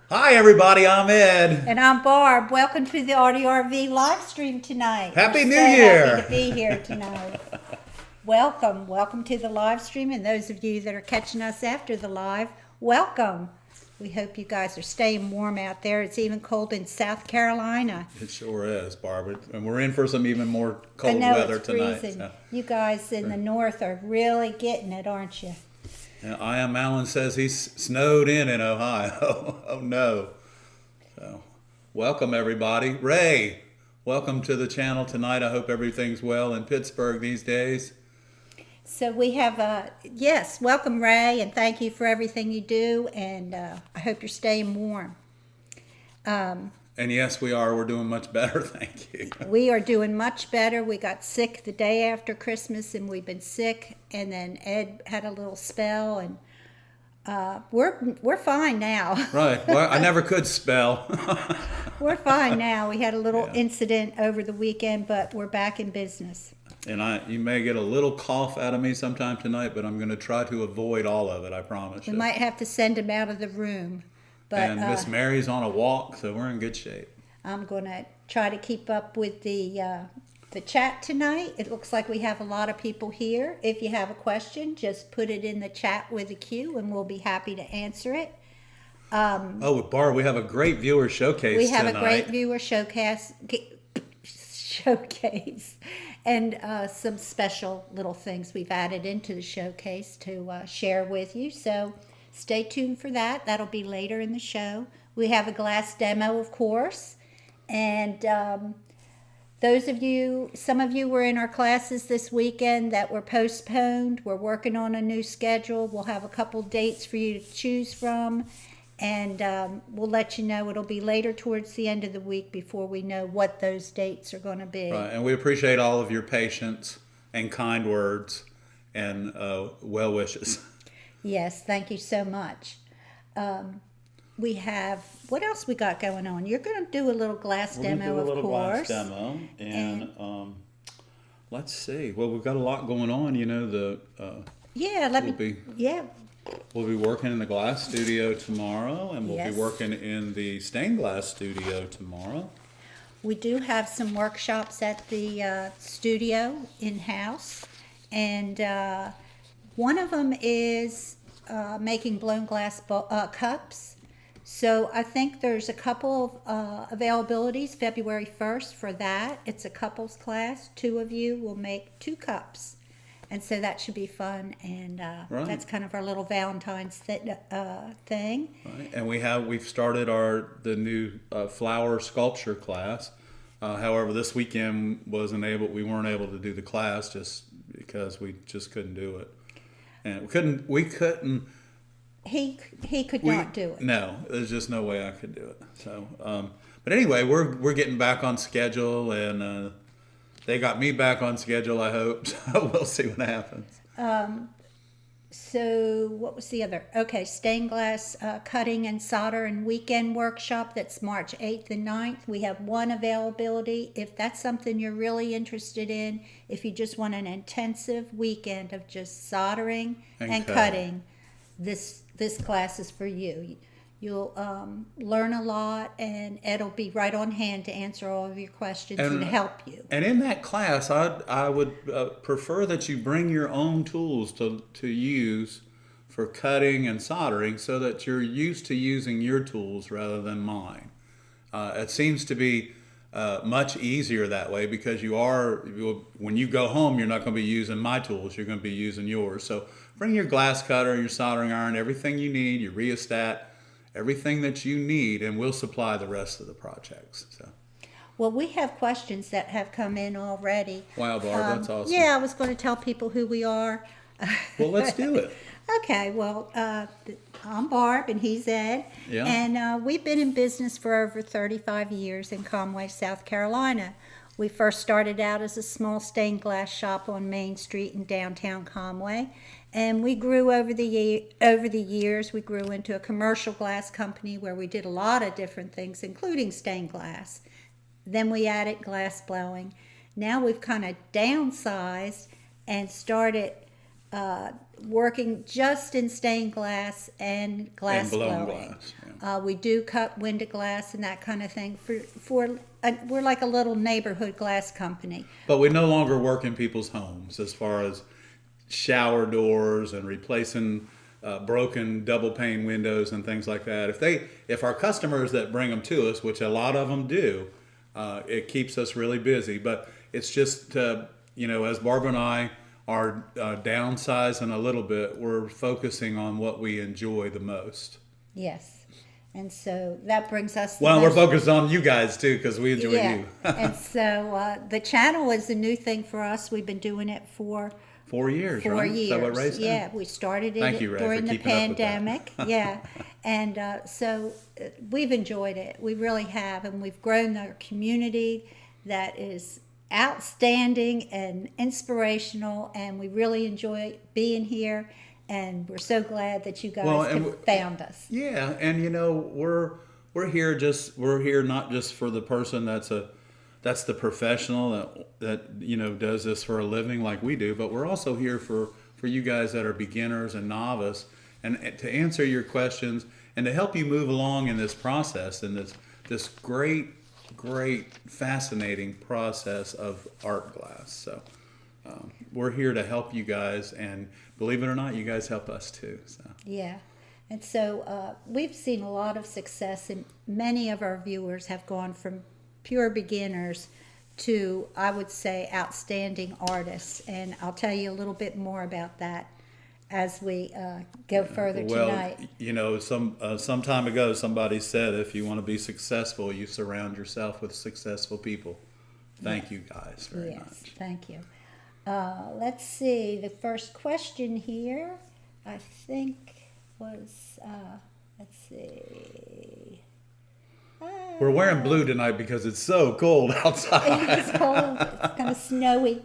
Hi everybody, I'm Ed. And I'm Barb. Welcome to the ARTyRV live stream tonight. Happy We're New so Year. happy to be here tonight. Welcome to the live stream, and those of you that are catching us after the live, welcome. We hope you guys are staying warm out there. It's even cold in South Carolina. It sure is, Barbara. And we're in for some even more I cold know weather it's tonight. freezing. So. You guys in the north are really getting it, aren't you? Yeah, I am Alan says he's snowed in Ohio. Oh no. So, welcome everybody. Ray, welcome to the channel tonight. I hope everything's well in Pittsburgh these days. So we have, yes, welcome Ray, and thank you for everything you do, and I hope you're staying warm. And yes, we are. We're doing much better, thank you. We are doing much better. We got sick the day after Christmas, and we've been sick, and then Ed had a little spell, and we're fine now. Right. Well, I never could spell. We're fine now. We had a little incident over the weekend, but we're back in business. And you may get a little cough out of me sometime tonight, but I'm going to try to avoid all of it, I promise We you. might have to send him out of the room. But And Miss Mary's on a walk, so we're in good shape. I'm going to try to keep up with the chat tonight. It looks like we have a lot of people here. If you have a question, just put it in the chat with a Q, and we'll be happy to answer it. Oh, Barb, we have a great viewer showcase We have tonight. a great viewer showcase, and some special little things we've added into the showcase to share with you. So stay tuned for that. That'll be later in the show. We have a glass demo, of course, and some of you were in our classes this weekend that were postponed. We're working on a new schedule. We'll have a couple dates for you to choose from. And we'll let you know. It'll be later towards the end of the week before we know what those dates are going to be. Right, and we appreciate all of your patience and kind words and well wishes. Yes, thank you so much. We have, what else we got going on? You're going to do a little glass demo, of course. Glass demo, and let's see. Well, we've got a lot going on. You know, We'll be working in the glass studio tomorrow, and we'll be working in the stained glass studio tomorrow. We do have some workshops at the studio in-house, and one of them is making blown glass cups. So I think there's a couple of availabilities February 1st for that. It's a couples class. 2 of you will make 2 cups. And so that should be fun, and that's kind of our little Valentine's thing. Right. And we've started the new flower sculpture class. However, this weekend we weren't able to do the class just because we just couldn't do it, and we couldn't. He could not do it. No, there's just no way I could do it. So, but anyway, we're getting back on schedule, and. They got me back on schedule, I hope. So we'll see what happens. So what was the other? Okay, stained glass cutting and solder and weekend workshop. That's March 8th and 9th. We have 1 availability. If that's something you're really interested in, if you just want an intensive weekend of just soldering and cutting, this class is for you. You'll learn a lot, and Ed will be right on hand to answer all of your questions and help you. And in that class, I would prefer that you bring your own tools to use for cutting and soldering, so that you're used to using your tools rather than mine. It seems to be much easier that way, because when you go home, you're not going to be using my tools. You're going to be using yours. So bring your glass cutter, your soldering iron, everything you need, your rheostat, everything that you need, and we'll supply the rest of the projects. So. Well, we have questions that have come in already. Wow, Barb, that's awesome. Yeah, I was going to tell people who we are. Well, let's do it. Okay, well, I'm Barb, and he's Ed. Yeah. And we've been in business for over 35 years in Conway, South Carolina. We first started out as a small stained glass shop on Main Street in downtown Conway. And we grew over the years. We grew into a commercial glass company where we did a lot of different things, including stained glass. Then we added glass blowing. Now we've kind of downsized and started working just in stained glass and glass And blown blowing. glass, yeah. We do cut window glass and that kind of thing. We're like a little neighborhood glass company. But we no longer work in people's homes as far as shower doors and replacing broken double pane windows and things like that. If our customers that bring them to us, which a lot of them do, it keeps us really busy. But it's just as Barbara and I are downsizing a little bit, we're focusing on what we enjoy the most. Yes. And so that brings us. Well, we're focused on you guys too because we enjoy yeah. you. And so the channel is a new thing for us. We've been doing it for 4 years, 4 right? years. Is that what Ray said? Yeah, we started Thank it you, Ray, during for the keeping up with that. pandemic. Yeah, and so we've enjoyed it. We really have, and we've grown our community that is outstanding and inspirational, and we really enjoy being here. And we're so glad that you guys have found us. Yeah, and we're here not just for the person that's the professional that does this for a living like we do, but we're also here for you guys that are beginners and novice, and to answer your questions and to help you move along in this process and this great fascinating process of art glass. So we're here to help you guys, and believe it or not, you guys help us too. So yeah. And so we've seen a lot of success, and many of our viewers have gone from pure beginners to, I would say, outstanding artists. And I'll tell you a little bit more about that as we go further tonight. Some time ago, somebody said, if you want to be successful, you surround yourself with successful people. Thank you guys very much. Thank you. Let's see. The first question here, I think, was, let's see. We're wearing blue tonight because it's so cold outside. It's cold. It's kind of snowy.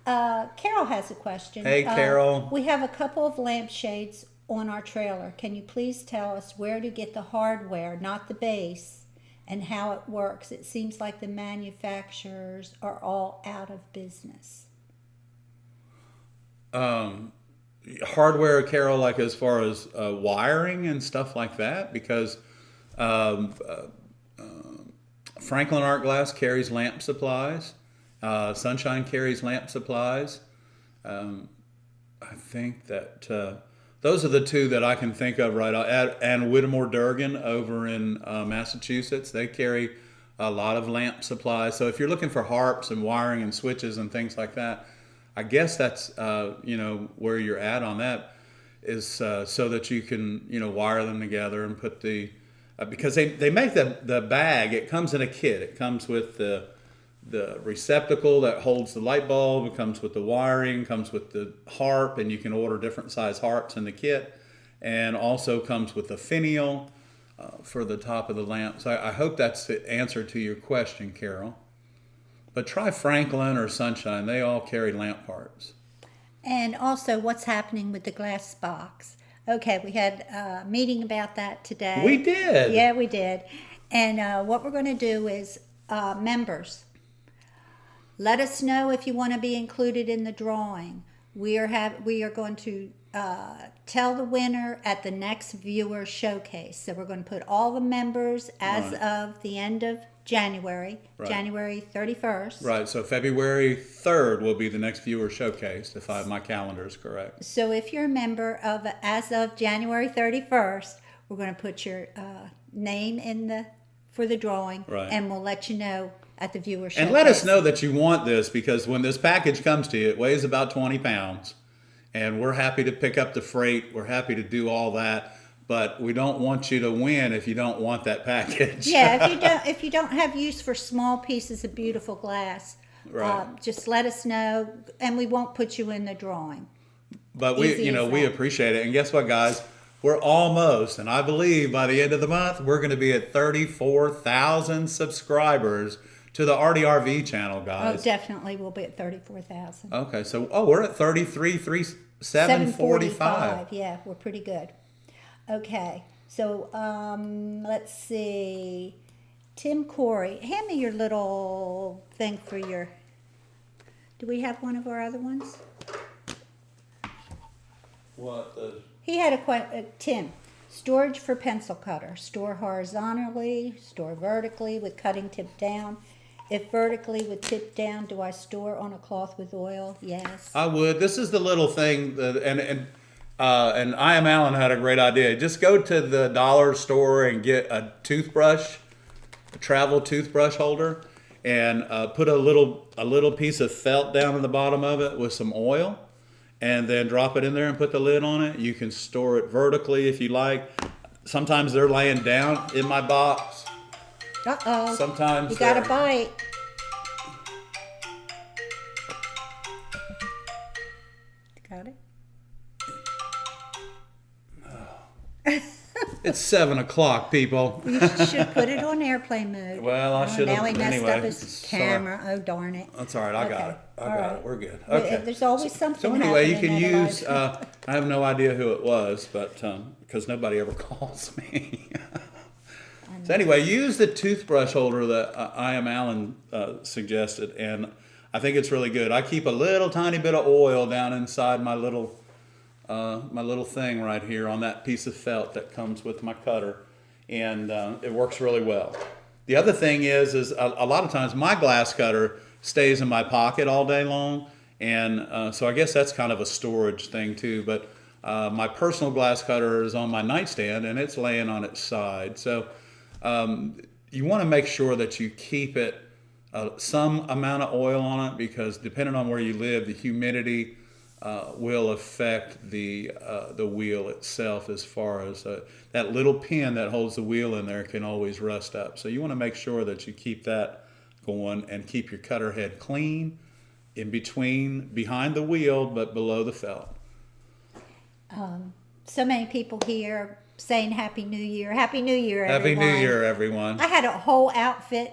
Carol has a question. Hey, Carol. We have a couple of lampshades on our trailer. Can you please tell us where to get the hardware, not the base, and how it works? It seems like the manufacturers are all out of business. Hardware, Carol, like as far as wiring and stuff like that, because Franklin Art Glass carries lamp supplies. Sunshine carries lamp supplies. I think that those are the two that I can think of right now. And Whittemore Durgan over in Massachusetts, they carry a lot of lamp supplies. So if you're looking for harps and wiring and switches and things like that, I guess that's where you're at on that is so that you can wire them together and put the because they make the bag. It comes in a kit. It comes with the receptacle that holds the light bulb. It comes with the wiring. Comes with the harp, and you can order different size harps in the kit, and also comes with the finial for the top of the lamp. So I hope that's the answer to your question, Carol. But try Franklin or Sunshine. They all carry lamp parts. And also, what's happening with the glass box? Okay, we had a meeting about that today. We did. Yeah, we did. And what we're going to do is members. Let us know if you want to be included in the drawing. We are going to tell the winner at the next viewer showcase. So we're going to put all the members as of the end of January, January 31st. Right, so February 3rd will be the next viewer showcase, if my calendar is correct. So if you're a member of as of January 31st, we're going to put your name for the drawing, and we'll let you know at the viewer showcase. And let us know that you want this, because when this package comes to you, it weighs about 20 pounds. And we're happy to pick up the freight. We're happy to do all that. But we don't want you to win if you don't want that package. Yeah, if you don't have use for small pieces of beautiful glass, just let us know, and we won't put you in the drawing. But we appreciate it. And guess what, guys? We're almost, and I believe by the end of the month, we're going to be at 34,000 subscribers to the ARTyRV channel, guys. Oh, definitely, we'll be at 34,000. Okay, so we're at 33,745. Yeah, we're pretty good. Okay, so let's see. Tim Corey, hand me your little thing for your. Do we have one of our other ones? What the? He had Tim, storage for pencil cutter. Store horizontally, store vertically with cutting tip down. If vertically with tip down, do I store on a cloth with oil? Yes. I would. This is the little thing that, and I Am Allen had a great idea. Just go to the dollar store and get a toothbrush, a travel toothbrush holder, and put a little piece of felt down in the bottom of it with some oil, and then drop it in there and put the lid on it. You can store it vertically if you like. Sometimes they're laying down in my box. Uh-oh. Sometimes you got a bite. Got it? It's 7 o'clock, people. You should put it on airplane mode. Well, I should have. Now he messed Anyway, up his camera. Oh, darn it. That's all right. I got Okay. it. I All got right. it. We're good. But, Okay. there's always something So anyway, you can happening in our use. life. I have no idea who it was, but because nobody ever calls me. So anyway, use the toothbrush holder that I Am Allen suggested, and I think it's really good. I keep a little tiny bit of oil down inside my little thing right here on that piece of felt that comes with my cutter, and it works really well. The other thing is a lot of times my glass cutter stays in my pocket all day long, and so I guess that's kind of a storage thing too. But my personal glass cutter is on my nightstand, and it's laying on its side. So you want to make sure that you keep it some amount of oil on it, because depending on where you live, the humidity will affect the wheel itself, as far as that little pin that holds the wheel in there can always rust up. So you want to make sure that you keep that going and keep your cutter head clean behind the wheel, but below the felt. So many people here saying Happy New Year. Happy New Year, Happy everyone. New Year, everyone. I had a whole outfit.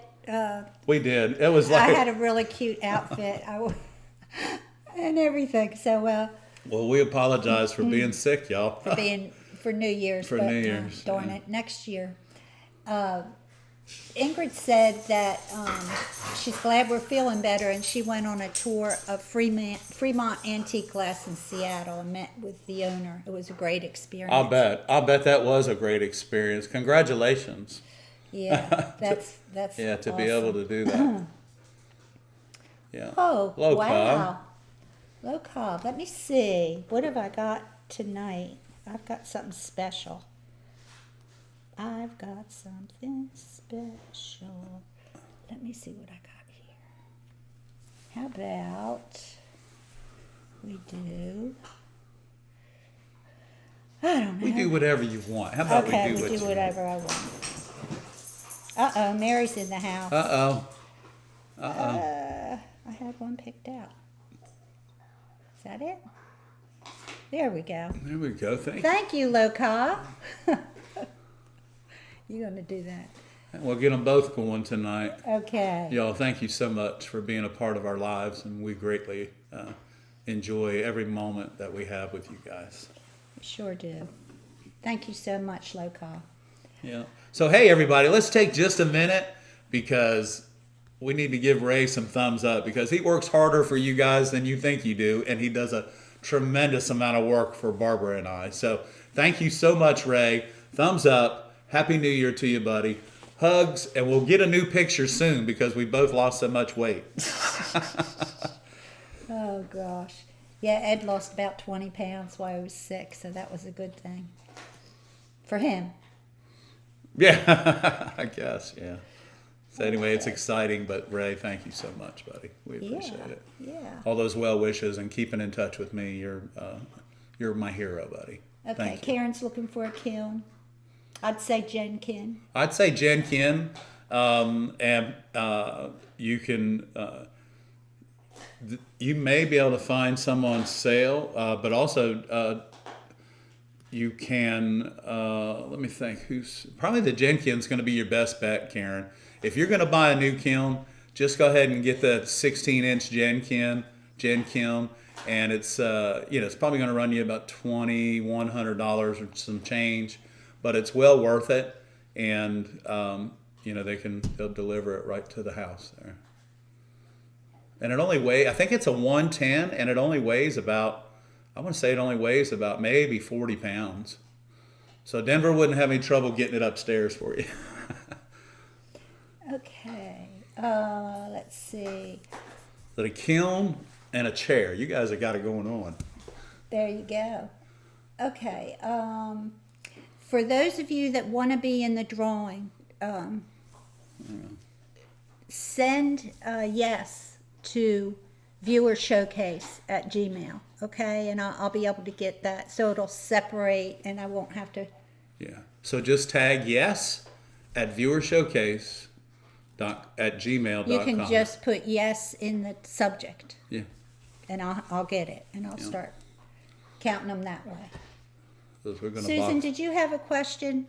We did. It was like... I had a really cute outfit and everything. So, well, we apologize for being sick, y'all. for New Year's. For New Year's, Darn yeah. it. Next year. Ingrid said that she's glad we're feeling better, and she went on a tour of Fremont Antique Glass in Seattle and met with the owner. It was a great experience. I'll bet that was a great experience. Congratulations. Yeah, that's Yeah, to awesome. be able to do that. Yeah. Oh, Low wow. carb. Low carb. Let me see. What have I got tonight? I've got something special. I've got something special. Let me see what I got here. How about we do... I don't know. We do whatever you want. How about Okay, we do we do what whatever I want. Uh-oh, Mary's in the house. I had one picked out. Is that it? There we go. There we go. Thank you, Low Carb. You're going to do that. We'll get them both going tonight. Okay. Y'all, thank you so much for being a part of our lives, and we greatly enjoy every moment that we have with you guys. We sure do. Thank you so much, Low Carb. Yeah. So, hey, everybody, let's take just a minute, because we need to give Ray some thumbs up, because he works harder for you guys than you think you do, and he does a tremendous amount of work for Barbara and I. So thank you so much, Ray. Thumbs up. Happy New Year to you, buddy. Hugs, and we'll get a new picture soon, because we both lost so much weight. Oh, gosh. Yeah, Ed lost about 20 pounds while he was sick, so that was a good thing. For him. Yeah, I guess, yeah. So anyway, it's exciting, but Ray, thank you so much, buddy. We appreciate it. Yeah. All those well wishes and keeping in touch with me. You're my hero, buddy. Okay, Thank you. Karen's looking for a kiln. I'd say Jen Kin. I'd say Jen Kin, and you can, you may be able to find some on sale, but also you can, let me think, probably the Jen Kin's going to be your best bet, Karen. If you're going to buy a new kiln, just go ahead and get the 16-inch Jen Kiln, and it's it's probably going to run you about $2,100 or some change, but it's well worth it, and they'll deliver it right to the house there. And it only weighs, I think it's a 110, and it only weighs about I want to say it only weighs about maybe 40 pounds. So Denver wouldn't have any trouble getting it upstairs for you. Okay, let's see. So a kiln and a chair. You guys have got it going on. There you go. Okay, for those of you that want to be in the drawing, send yes to viewer showcase at Gmail, okay? And I'll be able to get that, so it'll separate and I won't have to. Yeah. So just tag yes at viewershowcase@gmail.com. You can just put yes in the subject. Yeah. And I'll get it, and I'll start counting them that way. We're gonna Susan, did you have a question?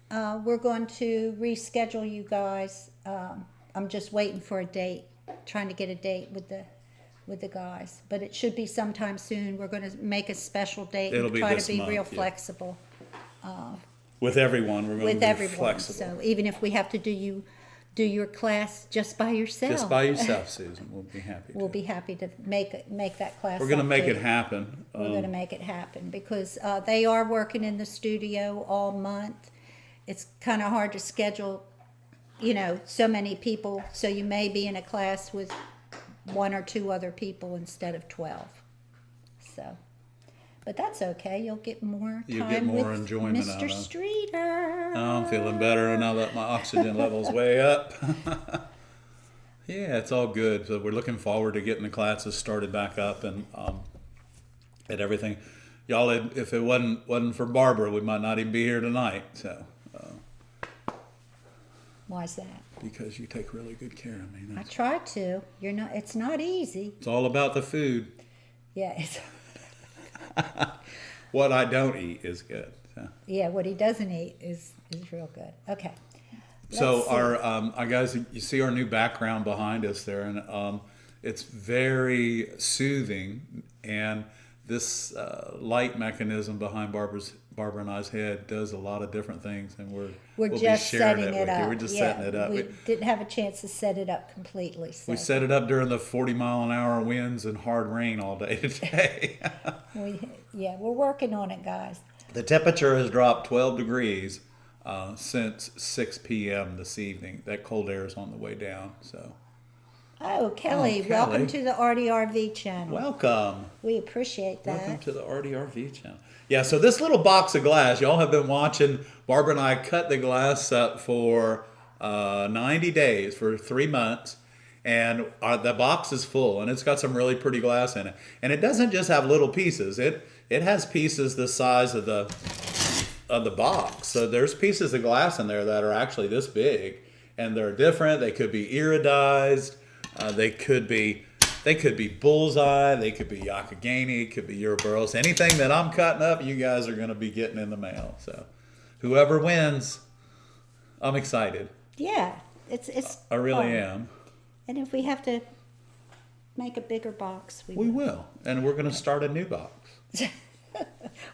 We're going to reschedule you guys. I'm just waiting for a date, trying to get a date with the guys. But it should be sometime soon. We're going to make a special date It'll and be try this to be month, real yeah. flexible with everyone, we're going with to be everyone. flexible. So even if we have to do your class just by yourself, Just by yourself, Susan. We'll be happy. we'll be happy to make that class. We're going to up make too. it happen. We're going to make it happen because they are working in the studio all month. It's kind of hard to schedule, so many people. So you may be in a class with 1 or 2 other people instead of 12. So, but that's okay. You'll get more time with enjoyment out Mr. of it. Streeter. I'm feeling better now that my oxygen level's way up. Yeah, it's all good. So we're looking forward to getting the classes started back up and everything. Y'all, if it wasn't for Barbara, we might not even be here tonight. So. Why's that? Because you take really good care of me. I try to. It's not easy. It's all about the food. Yeah. What I don't eat is good. So. Yeah, what he doesn't eat is real good. Okay. So Let's see. our guys, you see our new background behind us there, and it's very soothing. And this light mechanism behind Barbara and I's head does a lot of different things, and we'll just be sharing setting it with up. you. We're just setting it up. We didn't have a chance to set it up completely. So. We set it up during the 40-mile-an-hour winds and hard rain all day today. We're working on it, guys. The temperature has dropped 12 degrees since 6 p.m. this evening. That cold air is on the way down. So. Oh, Kelly, welcome to the ARTyRV channel. Welcome. We appreciate that. Welcome to the ARTyRV channel. Yeah, so this little box of glass, y'all have been watching Barbara and I cut the glass up for 90 days, for 3 months. And the box is full, and it's got some really pretty glass in it. And it doesn't just have little pieces. It has pieces the size of the box. So there's pieces of glass in there that are actually this big, and they're different. They could be iridized. They could be bullseye. They could be Yakagani. Could be Euroburls. Anything that I'm cutting up, you guys are going to be getting in the mail. So whoever wins, I'm excited. Yeah, it's. I really am. And if we have to make a bigger box, we will. And we're going to start a new box.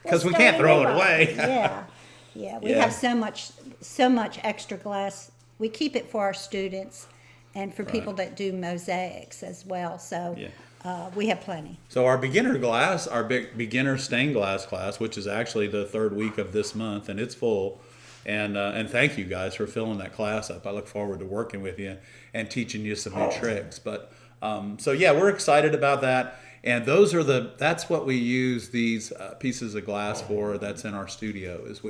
Because We'll we can't start a throw new it box. away. Yeah. We Yeah. have so much extra glass. We keep it for our students and for people that do mosaics as well. So we have plenty. So our beginner glass, our beginner stained glass class, which is actually the 3rd week of this month, and it's full. And thank you guys for filling that class up. I look forward to working with you and teaching you some new tricks. But we're excited about that. And that's what we use these pieces of glass for. That's in our studio. Is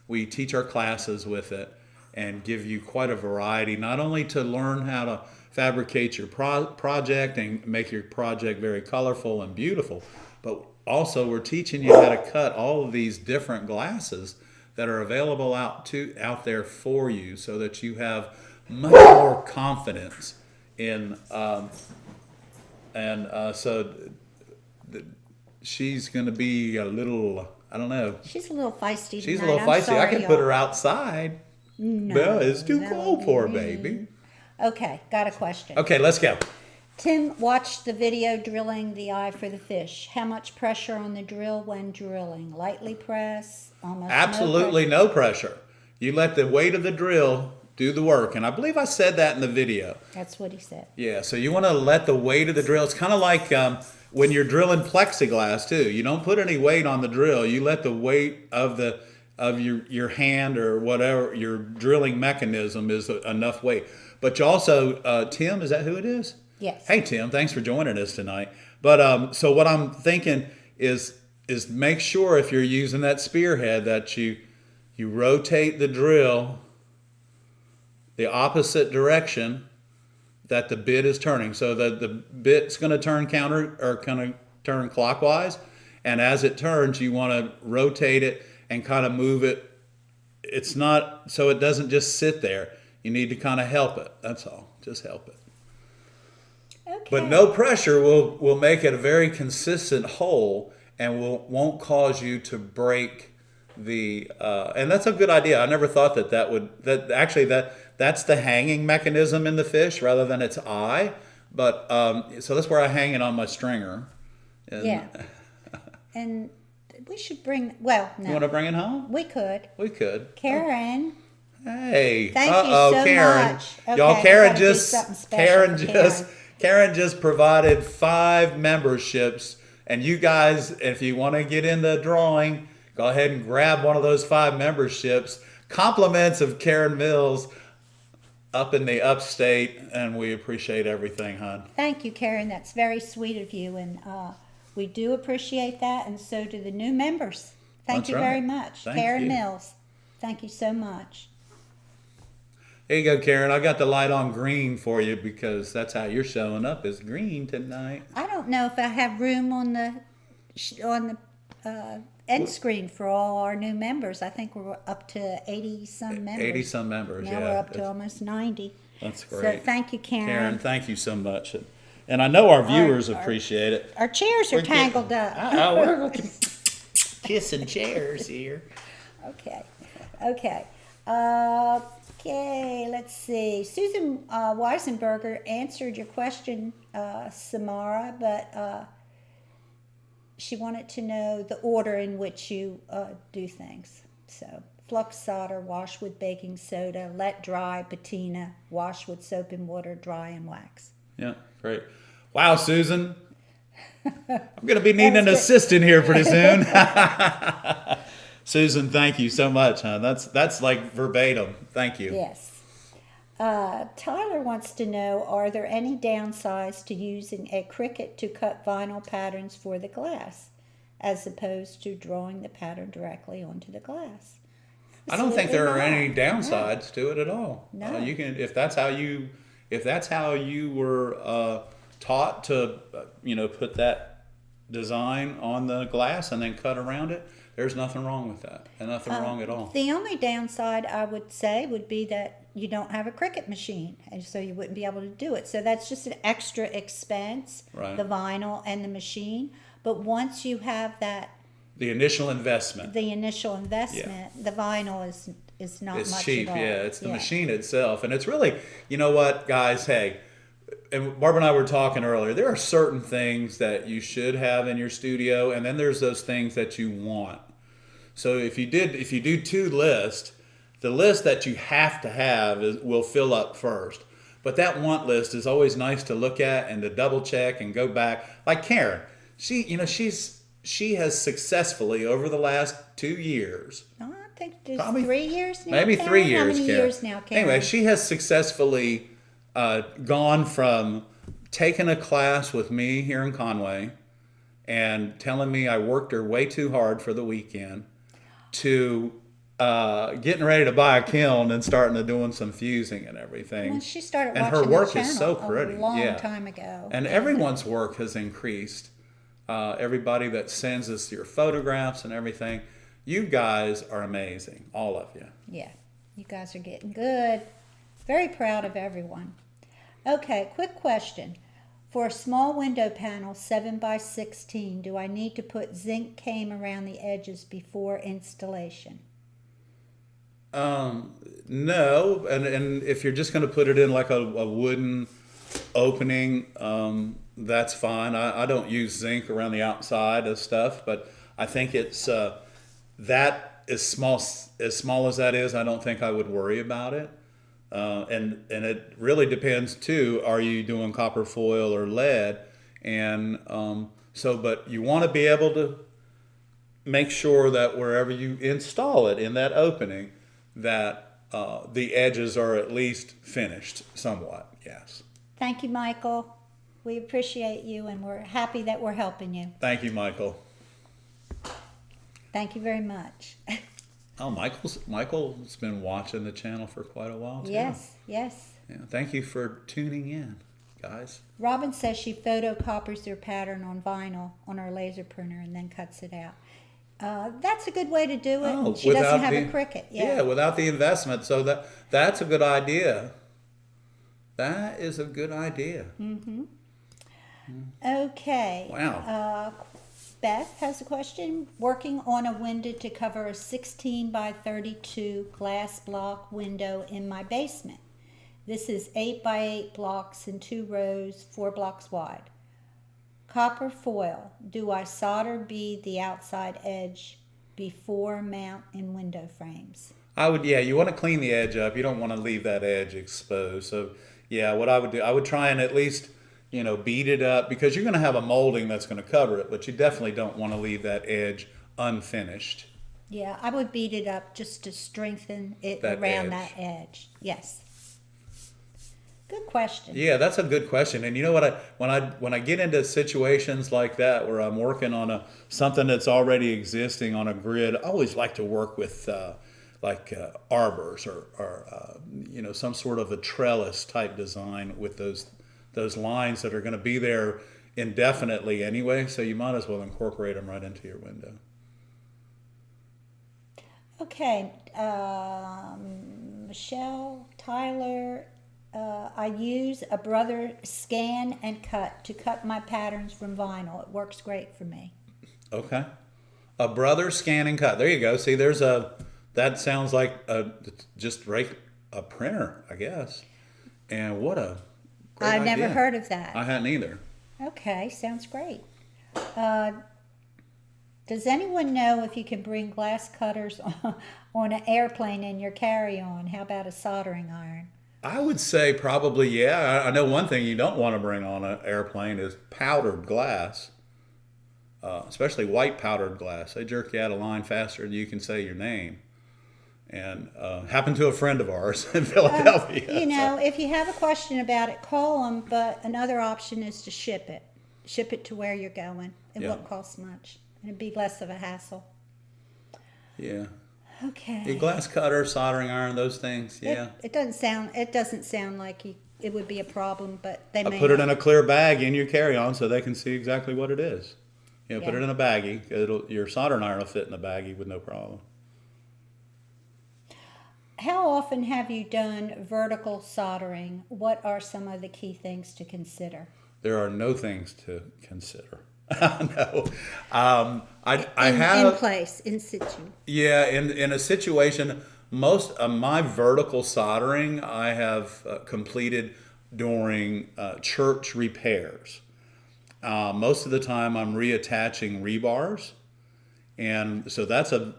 we teach our classes with it and give you quite a variety, not only to learn how to fabricate your project and make your project very colorful and beautiful, but also we're teaching you how to cut all of these different glasses that are available out there for you, so that you have much more confidence in. She's going to be a little, I don't know. She's a little feisty She's tonight. a little feisty. I can put her y'all. outside. No, it's too cold for her, baby. Okay, got a question. Okay, let's go. Tim watched the video drilling the eye for the fish. How much pressure on the drill when drilling? Lightly press? Almost Absolutely no pressure. You let the weight of the drill do the work. And I believe I said that in the video. That's what he said. Yeah, so you want to let the weight of the drill. It's kind of like when you're drilling plexiglass too, you don't put any weight on the drill. You let the weight of your hand or whatever your drilling mechanism is enough weight. But you also, Tim, is that who it is? Yes. Hey Tim, thanks for joining us tonight. But so what I'm thinking is make sure if you're using that spearhead that you rotate the drill the opposite direction that the bit is turning, so that the bit's going to turn turn clockwise, and as it turns, you want to rotate it and kind of move it. It's not so it doesn't just sit there. You need to kind of help it. That's all. Just help it. Okay. But no pressure will make it a very consistent hole and won't cause you to break the. And that's a good idea. I never thought that's the hanging mechanism in the fish rather than its eye. But so that's where I hang it on my stringer. And, yeah. And we should bring. Well, no. You want to bring it home? We could. We could. Karen. Hey. Thank you so Karen. much. Okay, Y'all, we gotta do something special for Karen just provided 5 memberships, and you guys, if you want to get into drawing, go ahead and grab one of those 5 memberships. Compliments of Karen Mills up in the upstate, and we appreciate everything, hon. Thank you, Karen. That's very sweet of you, and we do appreciate that, and so do the new members. Thank you very much. Karen Mills. Thank you so much. Here you go, Karen. I got the light on green for you because that's how you're showing up, is green tonight. I don't know if I have room on the end screen for all our new members. I think we're up to 80-some members. 80-some members, now we're up to almost 90. That's great. So thank you, Karen. Karen, thank you so much. And I know our viewers appreciate it. Our chairs are tangled up. We're kissing chairs here. Okay. Okay, let's see. Susan Weisenberger answered your question, Samara, but she wanted to know the order in which you do things. So, flux solder, wash with baking soda, let dry, patina, wash with soap and water, dry and wax. Yeah, great. Wow, Susan. I'm going to be needing an assistant here pretty soon. Susan, thank you so much, huh? That's like verbatim. Thank you. Yes. Tyler wants to know, are there any downsides to using a Cricut to cut vinyl patterns for the glass, as opposed to drawing the pattern directly onto the glass? I don't think there are any downsides to it at all. No. You can, if that's how you were taught to, put that design on the glass and then cut around it. There's nothing wrong with that, and nothing wrong at all. The only downside I would say would be that you don't have a Cricut machine, and so you wouldn't be able to do it. So that's just an extra expense, right. The vinyl and the machine. But once you have that, the initial investment, the vinyl is not it's much cheap. at all. Yeah, it's the machine itself, and it's really, you know what, guys? Hey. And Barbara and I were talking earlier, there are certain things that you should have in your studio, and then there's those things that you want. So if you do 2 lists, the list that you have to have will fill up first. But that want list is always nice to look at and to double check and go back. Like Karen, she has successfully over the last 2 years. I think it's 3 years now. Maybe Karen? 3 years. How many Karen? years now, Karen? Anyway, she has successfully gone from taking a class with me here in Conway and telling me I worked her way too hard for the weekend to getting ready to buy a kiln and starting to doing some fusing and everything. Well, she started and watching her work the is so channel pretty. a long time ago. And everyone's work has increased. Everybody that sends us your photographs and everything, you guys are amazing, all of you. Yeah, you guys are getting good. Very proud of everyone. Okay, quick question. For a small window panel, 7x16, do I need to put zinc cane around the edges before installation? No, and if you're just going to put it in like a wooden opening, that's fine. I don't use zinc around the outside of stuff, but I think it's that as small as that is, I don't think I would worry about it. And it really depends too. Are you doing copper foil or lead? And So, but you want to be able to make sure that wherever you install it in that opening, that the edges are at least finished somewhat. Yes. Thank you, Michael. We appreciate you, and we're happy that we're helping you. Thank you, Michael. Thank you very much. Oh, Michael's been watching the channel for quite a while too. Yes, yes. Yeah, thank you for tuning in, guys. Robin says she photocopies her pattern on vinyl on her laser printer and then cuts it out. That's a good way to do it. Oh, She doesn't have a Cricut. Yeah, without the investment. So that's a good idea. That is a good idea. Mm-hmm. Okay. Wow. Beth has a question. Working on a window to cover a 16 by 32 glass block window in my basement. This is 8 by 8 blocks in 2 rows, 4 blocks wide. Copper foil. Do I solder bead the outside edge before mount in window frames? You want to clean the edge up. You don't want to leave that edge exposed. So, yeah, what I would do, I would try and at least, beat it up, because you're going to have a molding that's going to cover it, but you definitely don't want to leave that edge unfinished. Yeah, I would beat it up just to strengthen it That around edge. that edge. Yes. Good question. Yeah, that's a good question. And you know what? When I get into situations like that where I'm working on something that's already existing on a grid, I always like to work with arbors or some sort of a trellis type design with those lines that are going to be there indefinitely anyway. So you might as well incorporate them right into your window. Okay, Michelle, Tyler, I use a Brother scan and cut to cut my patterns from vinyl. It works great for me. Okay. A Brother scan and cut. There you go. See, that sounds like a printer, I guess. And what a great I've idea. never heard of that. I hadn't either. Okay, sounds great. Does anyone know if you can bring glass cutters on an airplane in your carry-on? How about a soldering iron? I would say probably, yeah. I know one thing you don't want to bring on an airplane is powdered glass, especially white powdered glass. They jerk you out of line faster than you can say your name. And happened to a friend of ours in Philadelphia. If you have a question about it, call them, but another option is to ship it. Ship it to where you're going. It won't cost much. And it'd be less of a hassle. Yeah. Okay. A glass cutter, soldering iron, those things, yeah. It doesn't sound like it would be a problem, but they may Put it not. in a clear bag in your carry-on so they can see exactly what it is. Put Yeah. it in a baggie. Your soldering iron will fit in a baggie with no problem. How often have you done vertical soldering? What are some of the key things to consider? There are no things to consider. No. I have... In place, in situ. Yeah, in a situation, most of my vertical soldering I have completed during church repairs. Most of the time I'm reattaching rebars. And so that's a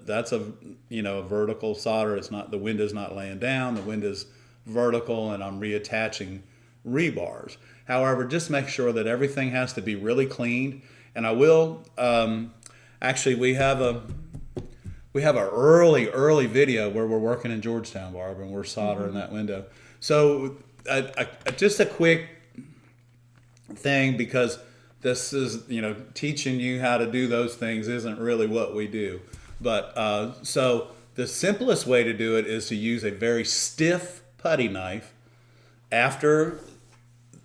vertical solder. It's not, the window's not laying down, the window's vertical, and I'm reattaching rebars. However, just make sure that everything has to be really cleaned. And I will actually we have a early video where we're working in Georgetown, Barb, and we're soldering that window. So just a quick thing, because this is, teaching you how to do those things isn't really what we do. But so the simplest way to do it is to use a very stiff putty knife after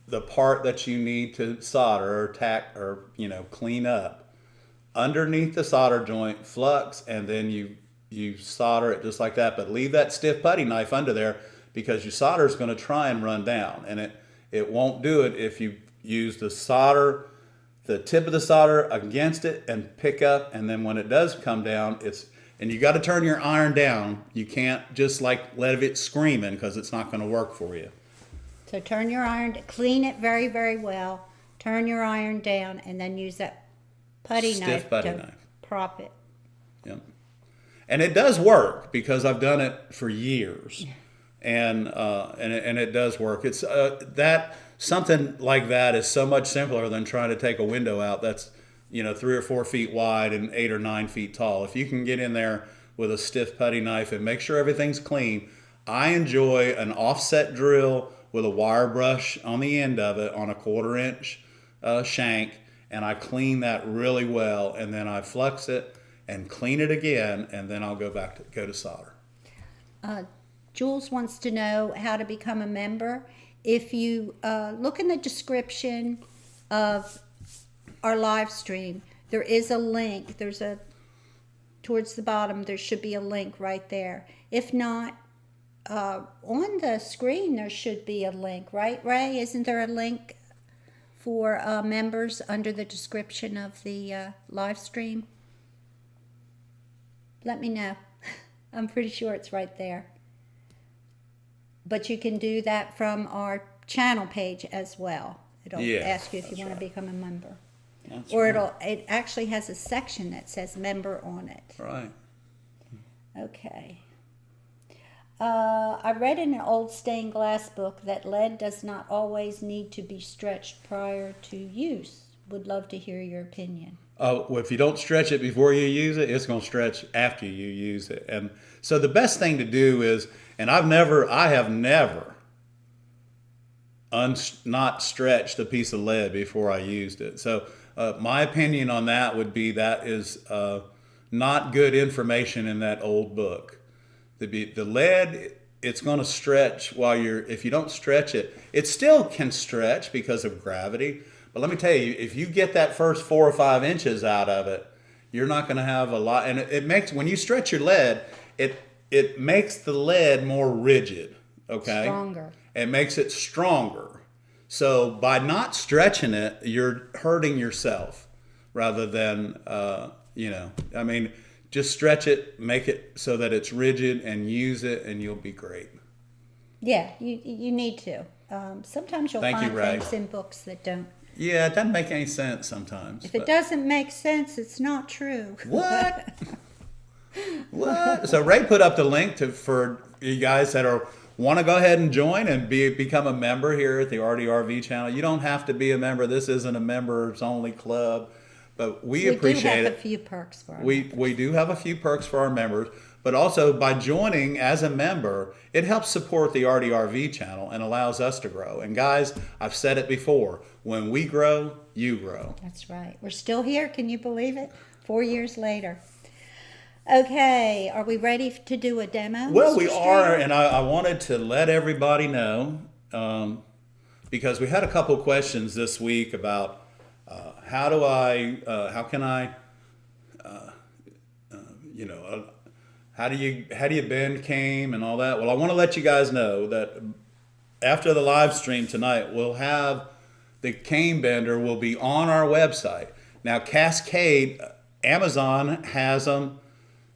the part that you need to solder or tack or, clean up. Underneath the solder joint, flux, and then you solder it just like that. But leave that stiff putty knife under there, because your solder is going to try and run down. And it won't do it if you use the tip of the solder against it and pick up, and then when it does come down, and you got to turn your iron down. You can't just let it screaming, because it's not going to work for you. So turn your iron, clean it very, very well, turn your iron down, and then use that Stiff knife putty to knife. prop it. Yep. And it does work, because I've done it for years, and it does work. It's something like that is so much simpler than trying to take a window out. 3 or 4 feet wide and 8 or 9 feet tall. If you can get in there with a stiff putty knife and make sure everything's clean, I enjoy an offset drill with a wire brush on the end of it on a 1/4 inch shank, and I clean that really well, and then I flux it and clean it again, and then I'll go to solder. Jules wants to know how to become a member. If you look in the description of our live stream, there is a link. Towards the bottom, there should be a link right there. If not, on the screen, there should be a link, right, Ray? Isn't there a link for members under the description of the live stream? Let me know. I'm pretty sure it's right there. But you can do that from our channel page as well. It'll ask you if you want to become a member. That's Or right. it actually has a section that says member on it. Right. Okay. I read in an old stained glass book that lead does not always need to be stretched prior to use. Would love to hear your opinion. Oh, well, if you don't stretch it before you use it, it's going to stretch after you use it. And so the best thing to do is, and I have never not stretched a piece of lead before I used it. So my opinion on that would be that is not good information in that old book. The lead, it's going to stretch if you don't stretch it, it still can stretch because of gravity. But let me tell you, if you get that first 4 or 5 inches out of it, you're not going to have a lot. And it makes, when you stretch your lead, it makes the lead more rigid. Okay. Stronger. It makes it stronger. So by not stretching it, you're hurting yourself rather than, just stretch it, make it so that it's rigid, and use it, and you'll be great. Yeah, you need to. Sometimes you'll Thank you, find Ray. things in books that don't. Yeah, it doesn't make any sense sometimes. If it doesn't make sense, it's not true. What? What? So Ray put up the link for you guys that want to go ahead and join and become a member here at the ARTyRV channel. You don't have to be a member. This isn't a members only club, but we appreciate do have it. a few perks for our We members. do have a few perks for our members, but also by joining as a member, it helps support the ARTyRV channel and allows us to grow. And guys, I've said it before, when we grow, you grow. That's right. We're still here. Can you believe it? 4 years later. Okay, are we ready to do a demo? Well, Mr. we Streeter? are, and I wanted to let everybody know, because we had a couple of questions this week about how do you bend cane and all that. Well, I want to let you guys know that after the live stream tonight, we'll have the cane bender will be on our website. Now, Cascade, Amazon has them.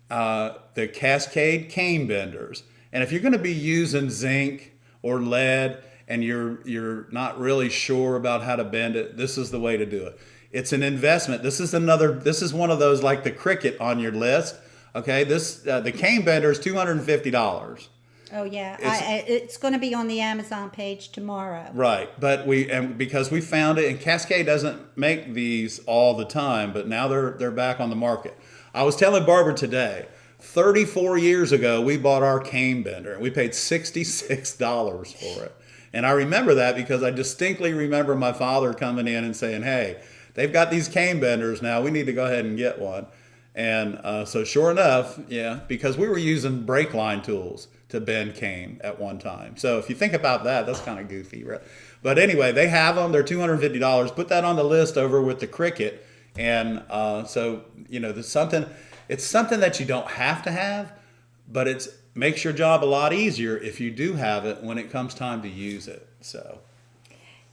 The Cascade cane benders, and if you're going to be using zinc or lead and you're not really sure about how to bend it, this is the way to do it. It's an investment. This is one of those like the Cricut on your list. Okay, the cane bender is $250. Oh yeah, it's going to be on the Amazon page tomorrow. Right, but because we found it, and Cascade doesn't make these all the time, but now they're back on the market. I was telling Barbara today, 34 years ago, we bought our cane bender, and we paid $66 for it. And I remember that because I distinctly remember my father coming in and saying, hey, they've got these cane benders now, we need to go ahead and get one. And so sure enough, yeah, because we were using brake line tools to bend cane at one time. So if you think about that, that's kind of goofy, right? But anyway, they have them, they're $250. Put that on the list over with the Cricut. And so, there's something, it's something that you don't have to have, but it makes your job a lot easier if you do have it when it comes time to use it. So,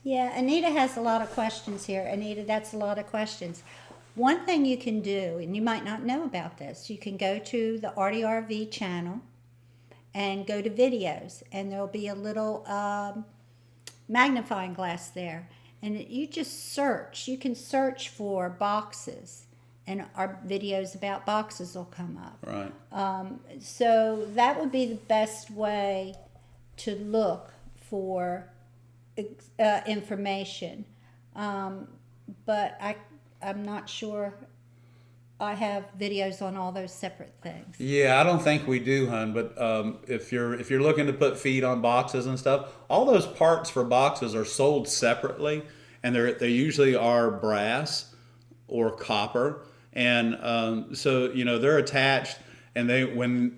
yeah, Anita has a lot of questions here. Anita, that's a lot of questions. One thing you can do, and you might not know about this, you can go to the ARTyRV channel and go to videos, and there'll be a little magnifying glass there. And you just search. You can search for boxes, and our videos about boxes will come up. right. So that would be the best way to look for information. But I'm not sure I have videos on all those separate things. Yeah, I don't think we do, hun. But if you're looking to put feet on boxes and stuff, all those parts for boxes are sold separately, and they usually are brass or copper, and so they're attached, and when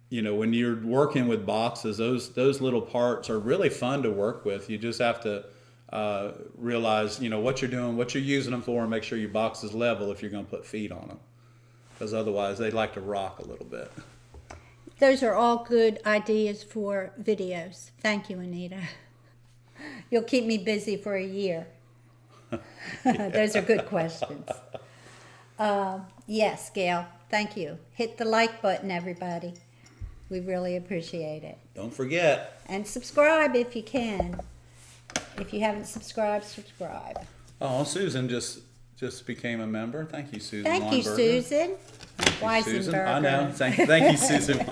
you're working with boxes, those little parts are really fun to work with. You just have to realize what you're doing, what you're using them for, and make sure your box is level if you're going to put feet on them, because otherwise they like to rock a little bit. Those are all good ideas for videos. Thank you, Anita. You'll keep me busy for a year. Those are good questions. Yes, Gail, thank you. Hit the like button, everybody. We really appreciate it. Don't forget. And subscribe if you can. If you haven't subscribed, subscribe. Oh, Susan just became a member. Thank you, Susan. Thank you, Susan. Susan. I know. Thank you, Susan.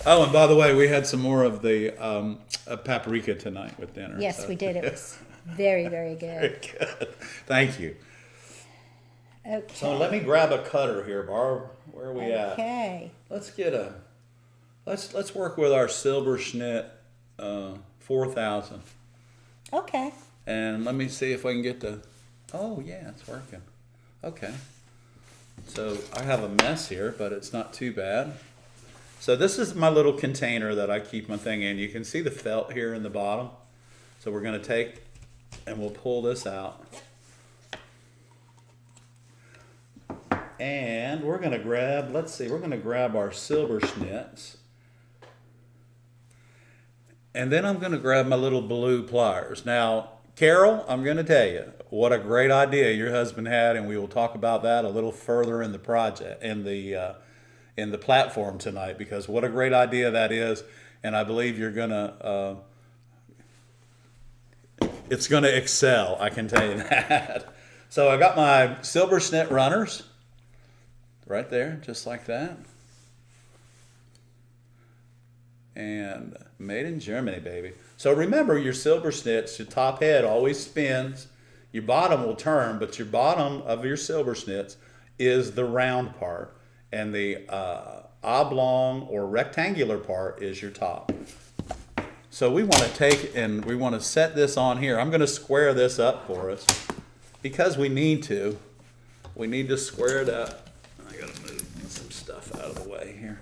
Oh, and by the way, we had some more of the paprika tonight with dinner. Yes, we did. It was very, very good. Very good. Thank you. Okay. So let me grab a cutter here, Barb. Where are we at? Okay. Let's work with our silver Schnitt 4000. Okay. And let me see if I can get oh yeah, it's working. Okay. So I have a mess here, but it's not too bad. So this is my little container that I keep my thing in. You can see the felt here in the bottom. So we're going to take and we'll pull this out. And we're going to grab, we're going to grab our silver Schnitts. And then I'm going to grab my little blue pliers. Now, Carol, I'm going to tell you what a great idea your husband had, and we will talk about that a little further in the project, in the platform tonight, because what a great idea that is, and I believe you're going to, it's going to excel, I can tell you that. So I got my silver Schnitt runners right there, just like that. And made in Germany, baby. So remember, your silver Schnitts, your top head always spins. Your bottom will turn, but your bottom of your silver Schnitts is the round part. And the oblong or rectangular part is your top. So we want to take and we want to set this on here. I'm going to square this up for us because we need to. We need to square it up. I got to move some stuff out of the way here.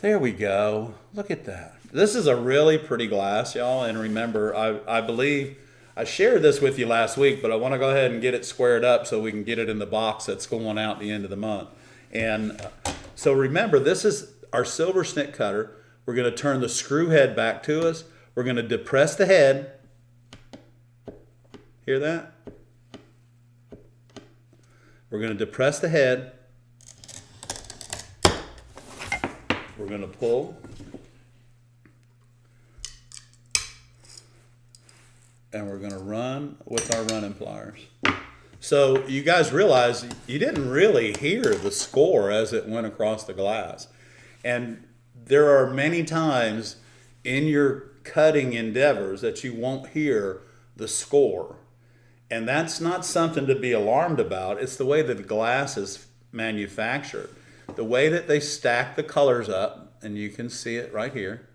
There we go. Look at that. This is a really pretty glass, y'all. And remember, I believe I shared this with you last week, but I want to go ahead and get it squared up so we can get it in the box that's going out at the end of the month. And so remember, this is our silver Schnitt cutter. We're going to turn the screw head back to us. We're going to depress the head. Hear that? We're going to depress the head. We're going to pull. And we're going to run with our running pliers. So you guys realize you didn't really hear the score as it went across the glass. And there are many times in your cutting endeavors that you won't hear the score. And that's not something to be alarmed about. It's the way that the glass is manufactured. The way that they stack the colors up, and you can see it right here.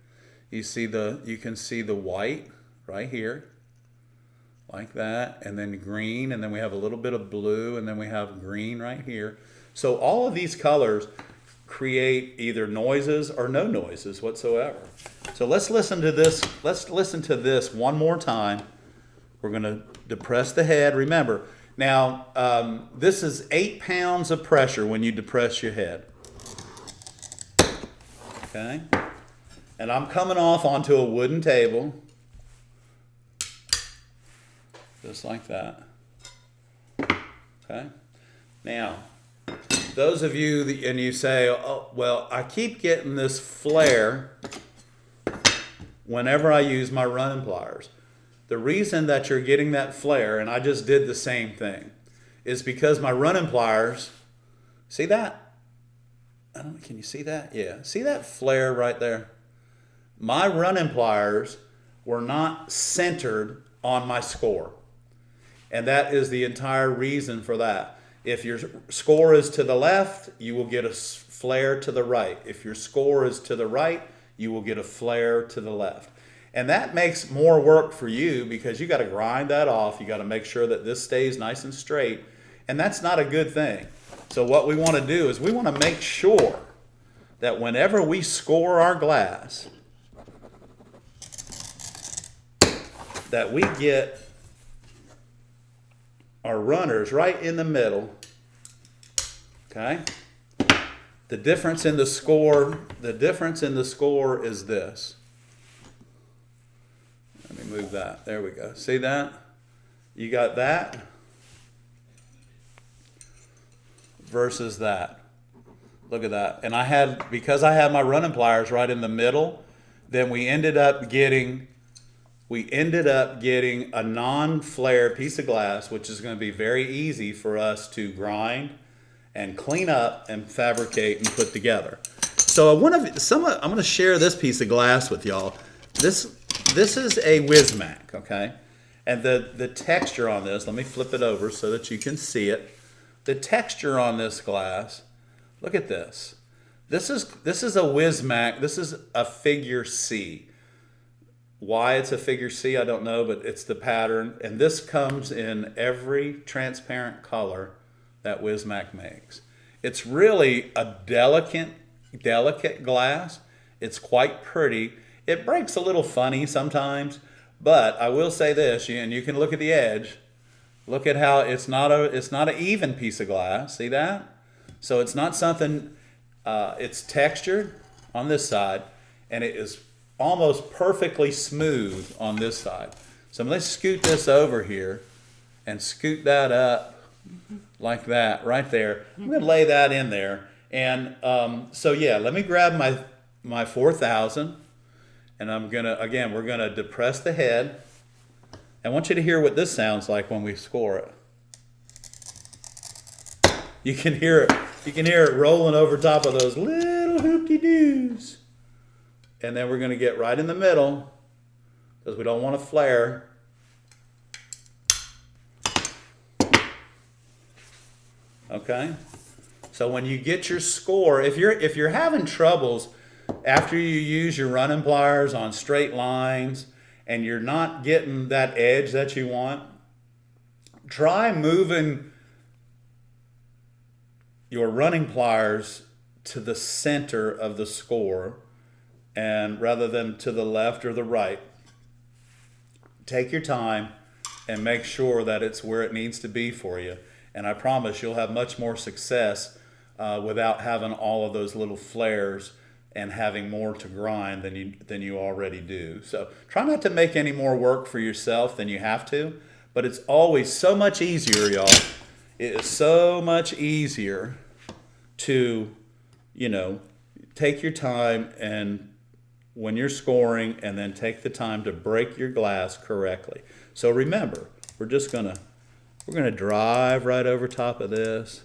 You can see the white right here, like that, and then green, and then we have a little bit of blue, and then we have green right here. So all of these colors create either noises or no noises whatsoever. So let's listen to this. Let's listen to this one more time. We're going to depress the head. Remember, now this is 8 pounds of pressure when you depress your head. Okay? And I'm coming off onto a wooden table. Just like that. Okay? Now, those of you and you say, oh, well, I keep getting this flare whenever I use my running pliers. The reason that you're getting that flare, and I just did the same thing, is because my running pliers, see that? Can you see that? Yeah. See that flare right there? My running pliers were not centered on my score. And that is the entire reason for that. If your score is to the left, you will get a flare to the right. If your score is to the right, you will get a flare to the left. And that makes more work for you because you got to grind that off. You got to make sure that this stays nice and straight. And that's not a good thing. So what we want to do is we want to make sure that whenever we score our glass, that we get our runners right in the middle. Okay? The difference in the score is this. Let me move that. There we go. See that? You got that versus that. Look at that. And because I had my running pliers right in the middle, then we ended up getting a non-flare piece of glass, which is going to be very easy for us to grind and clean up and fabricate and put together. So I'm going to share this piece of glass with y'all. This is a Wismac, okay? And the texture on this, let me flip it over so that you can see it. The texture on this glass, look at this. This is a Wismac. This is a figure C. Why it's a figure C, I don't know, but it's the pattern. And this comes in every transparent color that Wismac makes. It's really a delicate glass. It's quite pretty. It breaks a little funny sometimes, but I will say this, and you can look at the edge. Look at how it's not an even piece of glass. See that? So it's not something. It's textured on this side, and it is almost perfectly smooth on this side. So let's scoot this over here and scoot that up like that right there. I'm going to lay that in there. And so yeah, let me grab my 4000, and we're going to depress the head. I want you to hear what this sounds like when we score it. You can hear it. You can hear it rolling over top of those little hoopty-doos. And then we're going to get right in the middle because we don't want to flare. Okay? So when you get your score, if you're having troubles after you use your running pliers on straight lines and you're not getting that edge that you want, try moving your running pliers to the center of the score, and rather than to the left or the right. Take your time and make sure that it's where it needs to be for you. And I promise you'll have much more success without having all of those little flares and having more to grind than you already do. So try not to make any more work for yourself than you have to, but it's always so much easier, y'all. It is so much easier to, take your time and when you're scoring, and then take the time to break your glass correctly. So remember, we're gonna drive right over top of this.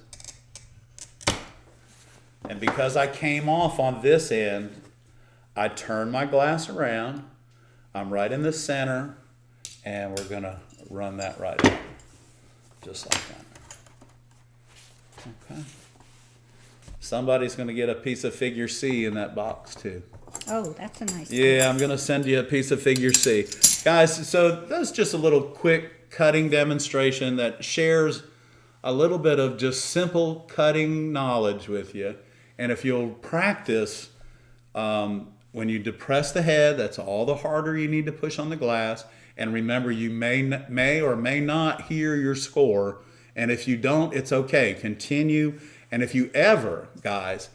And because I came off on this end, I turn my glass around. I'm right in the center, and we're gonna run that right up, just like that. Okay. Somebody's gonna get a piece of figure C in that box too. Oh, that's a nice one. Yeah, I'm going to send you a piece of figure C. Guys, so that's just a little quick cutting demonstration that shares a little bit of just simple cutting knowledge with you. And if you'll practice, when you depress the head, that's all the harder you need to push on the glass. And remember, you may or may not hear your score. And if you don't, it's okay. Continue. And if you ever, guys,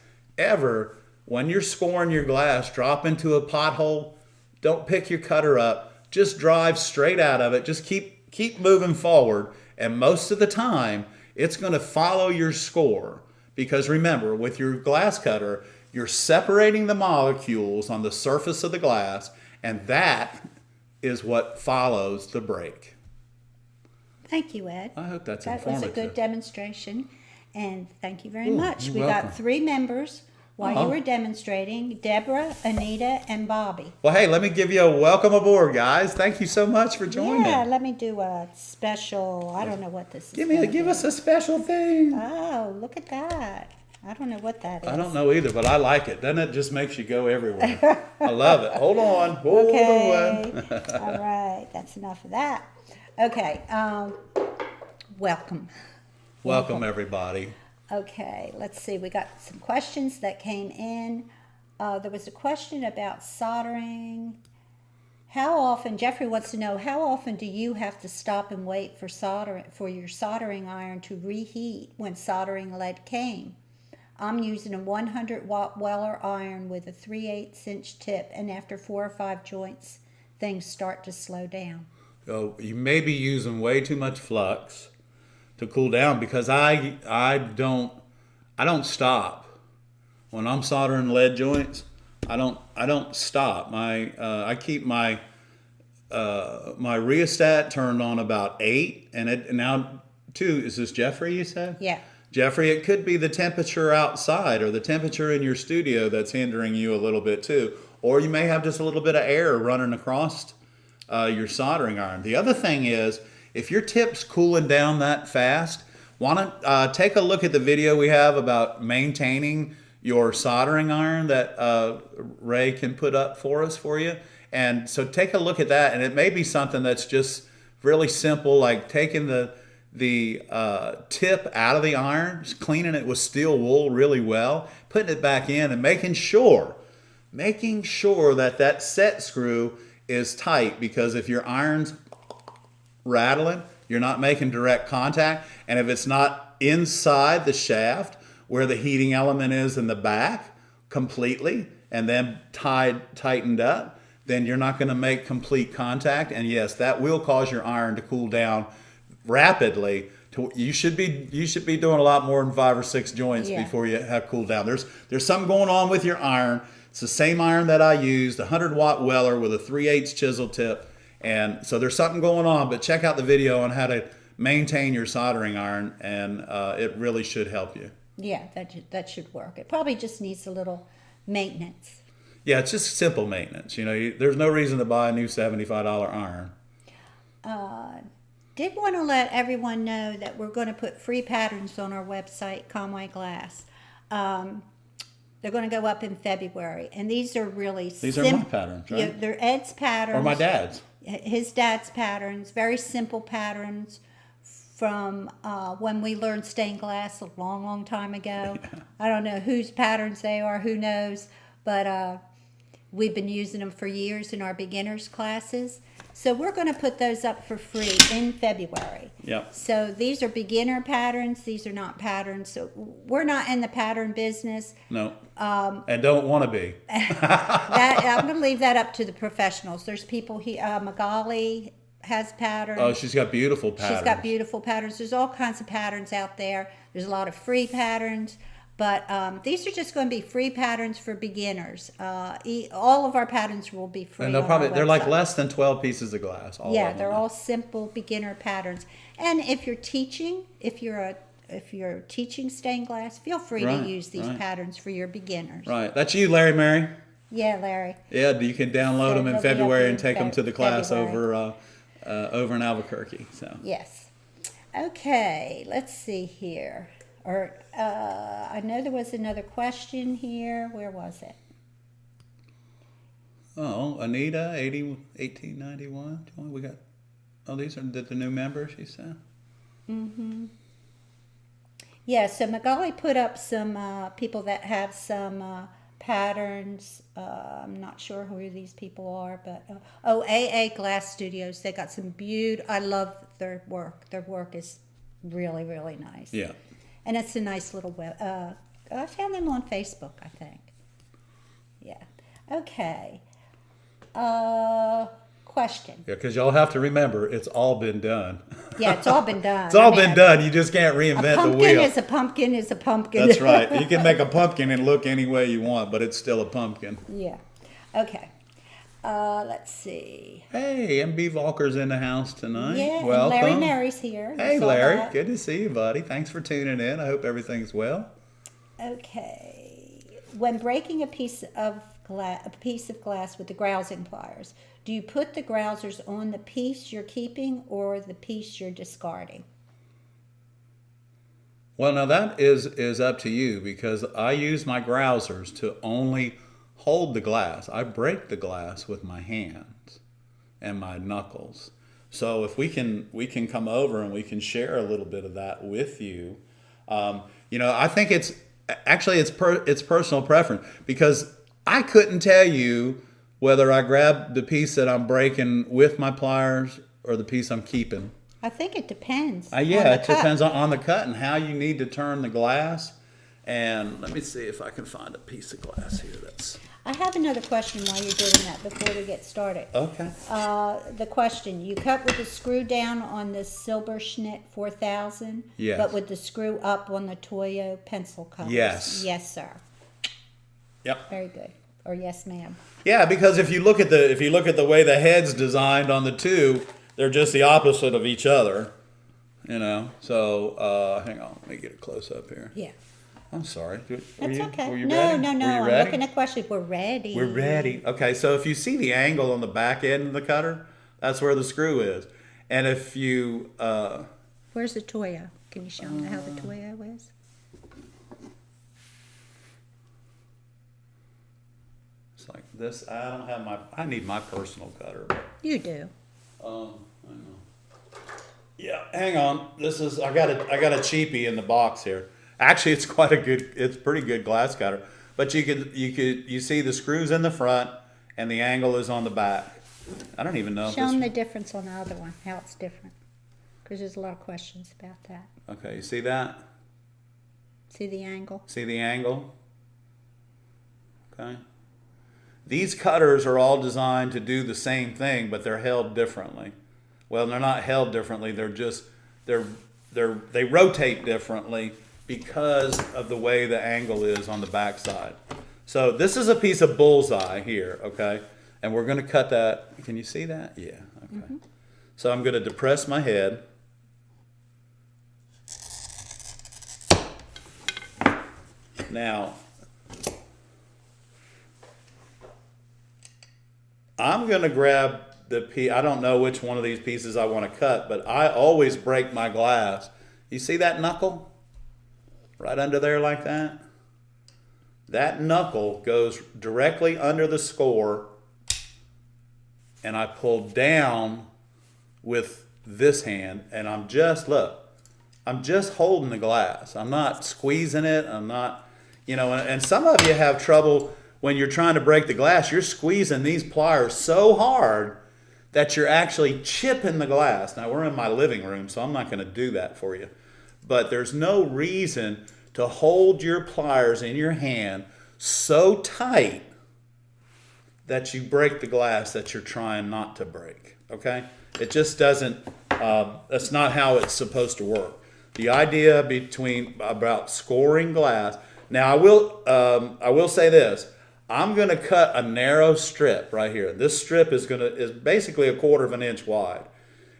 when you're scoring your glass, drop into a pothole, don't pick your cutter up, just drive straight out of it. Just keep moving forward. And most of the time, it's going to follow your score. Because remember, with your glass cutter, you're separating the molecules on the surface of the glass, and that is what follows the break. Thank you, Ed. I hope that's informative. That was a good demonstration, and thank you very much. We welcome. got 3 members while you were demonstrating, Deborah, Anita, and Bobby. Well, hey, let me give you a welcome aboard, guys. Thank you so much for joining. Yeah, let me do a special, I don't know what this is. Give us a special thing. Oh, look at that. I don't know what that is. I don't know either, but I like it. Doesn't it just makes you go everywhere? I love it. Hold on. Hold Okay. on. All right. That's enough of that. Okay. Welcome. Welcome, everybody. Okay. Let's see. We got some questions that came in. There was a question about soldering. How often, Jeffrey wants to know, how often do you have to stop and wait for your soldering iron to reheat when soldering lead came? I'm using a 100-watt Weller iron with a 3/8 inch tip, and after 4 or 5 joints, things start to slow down. So you may be using way too much flux to cool down, because I don't stop when I'm soldering lead joints. I don't stop. I keep my rheostat turned on about 8, and now 2. Is this Jeffrey? You said? Yeah. Jeffrey, it could be the temperature outside or the temperature in your studio that's hindering you a little bit too. Or you may have just a little bit of air running across your soldering iron. The other thing is, if your tip's cooling down that fast, want to take a look at the video we have about maintaining your soldering iron that Ray can put up for you. And so take a look at that, and it may be something that's just really simple, like taking the tip out of the iron, just cleaning it with steel wool really well, putting it back in, and making sure that set screw is tight, because if your iron's rattling, you're not making direct contact, and if it's not inside the shaft where the heating element is in the back completely and then tightened up, then you're not going to make complete contact, and yes, that will cause your iron to cool down rapidly. You should be doing a lot more than 5 or 6 joints before you have cooled down. There's something going on with your iron. It's the same iron that I used, the 100-watt Weller with a 3/8 chisel tip, and so there's something going on. But check out the video on how to maintain your soldering iron, and it really should help you. Yeah, that should work. It probably just needs a little maintenance. Yeah, it's just simple maintenance. There's no reason to buy a new $75 iron. Did want to let everyone know that we're going to put free patterns on our website, Conway Glass. They're going to go up in February, and these are really These are my patterns, right? Yeah, they're Ed's patterns. Or my dad's. His dad's patterns, very simple patterns from when we learned stained glass a long, long time ago. Yeah. I don't know whose patterns they are, who knows, but we've been using them for years in our beginners classes. So we're going to put those up for free in February. Yep. So these are beginner patterns. These are not patterns. So we're not in the pattern business. No. And don't want to be. I'm going to leave that up to the professionals. There's people here. Magali has patterns. Oh, she's got beautiful patterns. She's got beautiful patterns. There's all kinds of patterns out there. There's a lot of free patterns. But these are just going to be free patterns for beginners. All of our patterns will be free. And they're like less than 12 pieces of glass. They're all simple beginner patterns. And if you're teaching, if you're teaching stained glass, feel free to use these patterns for your beginners. Right. That's you, Larry Mary. Yeah, Larry. Yeah, you can download them in February and take them to the class over in Albuquerque. So. Yes. Okay. Let's see here. I know there was another question here. Where was it? Oh, Anita, 1891. We got. Oh, these are the new members, she said. Mm-hmm. Yeah. So Magali put up some people that have some patterns. I'm not sure who these people are, but AA Glass Studios. They got some I love their work. Their work is really, really nice. Yeah. And it's a nice little web. I found them on Facebook, I think. Yeah. Okay. Question. Yeah, because y'all have to remember, it's all been done. Yeah, it's all been done. It's all been done. You just can't reinvent the wheel. A pumpkin is a pumpkin. That's right. You can make a pumpkin and look any way you want, but it's still a pumpkin. Yeah. Okay. Let's see. Hey, MB Volker's in the house tonight. Yeah, welcome. And Larry Mary's here. Hey, Larry. Good to see you, buddy. Thanks for tuning in. I hope everything's well. Okay. when breaking a piece of glass with the grousing pliers, do you put the grousers on the piece you're keeping or the piece you're discarding? Well, now that is up to you, because I use my grousers to only hold the glass. I break the glass with my hands and my knuckles. So if we can come over and we can share a little bit of that with you. I think it's personal preference, because I couldn't tell you whether I grab the piece that I'm breaking with my pliers or the piece I'm keeping. I think it depends. Yeah, it depends on the cut and how you need to turn the glass. And let me see if I can find a piece of glass here that's... I have another question while you're doing that before we get started. Okay. The question, you cut with the screw down on the Silberschnitt 4000, Yes. but with the screw up on the Toyo pencil covers. Yes. Yes, sir. Yep. Very good. Or yes, ma'am. Yeah, because if you look at the way the head's designed on the two, they're just the opposite of each other. So hang on, let me get a close up here. Yeah. I'm sorry. That's okay. Were you No, ready? no, no. Were you I'm ready? looking at questions. We're ready. We're ready. Okay, so if you see the angle on the back end of the cutter, that's where the screw is. And if you... Where's the Toyo? Can you show them how the Toyo is? it's like this. I need my personal cutter. You do. I know. Yeah, hang on. I got a cheapie in the box here. Actually, it's pretty good glass cutter. But you see the screws in the front and the angle is on the back. I don't even know. Show them the difference on the other one, how it's different. Because there's a lot of questions about that. Okay, you see that? See the angle? See the angle? Okay. These cutters are all designed to do the same thing, but they're held differently. Well, they're not held differently. They rotate differently because of the way the angle is on the back side. So this is a piece of bullseye here, okay? And we're going to cut that. Can you see that? Yeah, okay. Mm-hmm. So I'm going to depress my head. Now, I'm going to grab the piece. I don't know which one of these pieces I want to cut, but I always break my glass. You see that knuckle? Right under there like that? That knuckle goes directly under the score, and I pull down with this hand, and I'm just holding the glass. I'm not squeezing it. I'm not, and some of you have trouble when you're trying to break the glass. You're squeezing these pliers so hard that you're actually chipping the glass. Now, we're in my living room, so I'm not going to do that for you. But there's no reason to hold your pliers in your hand so tight that you break the glass that you're trying not to break, okay? It just doesn't, that's not how it's supposed to work. The idea about scoring glass, now I will say this, I'm gonna cut a narrow strip right here. This strip is basically 1/4 of an inch wide.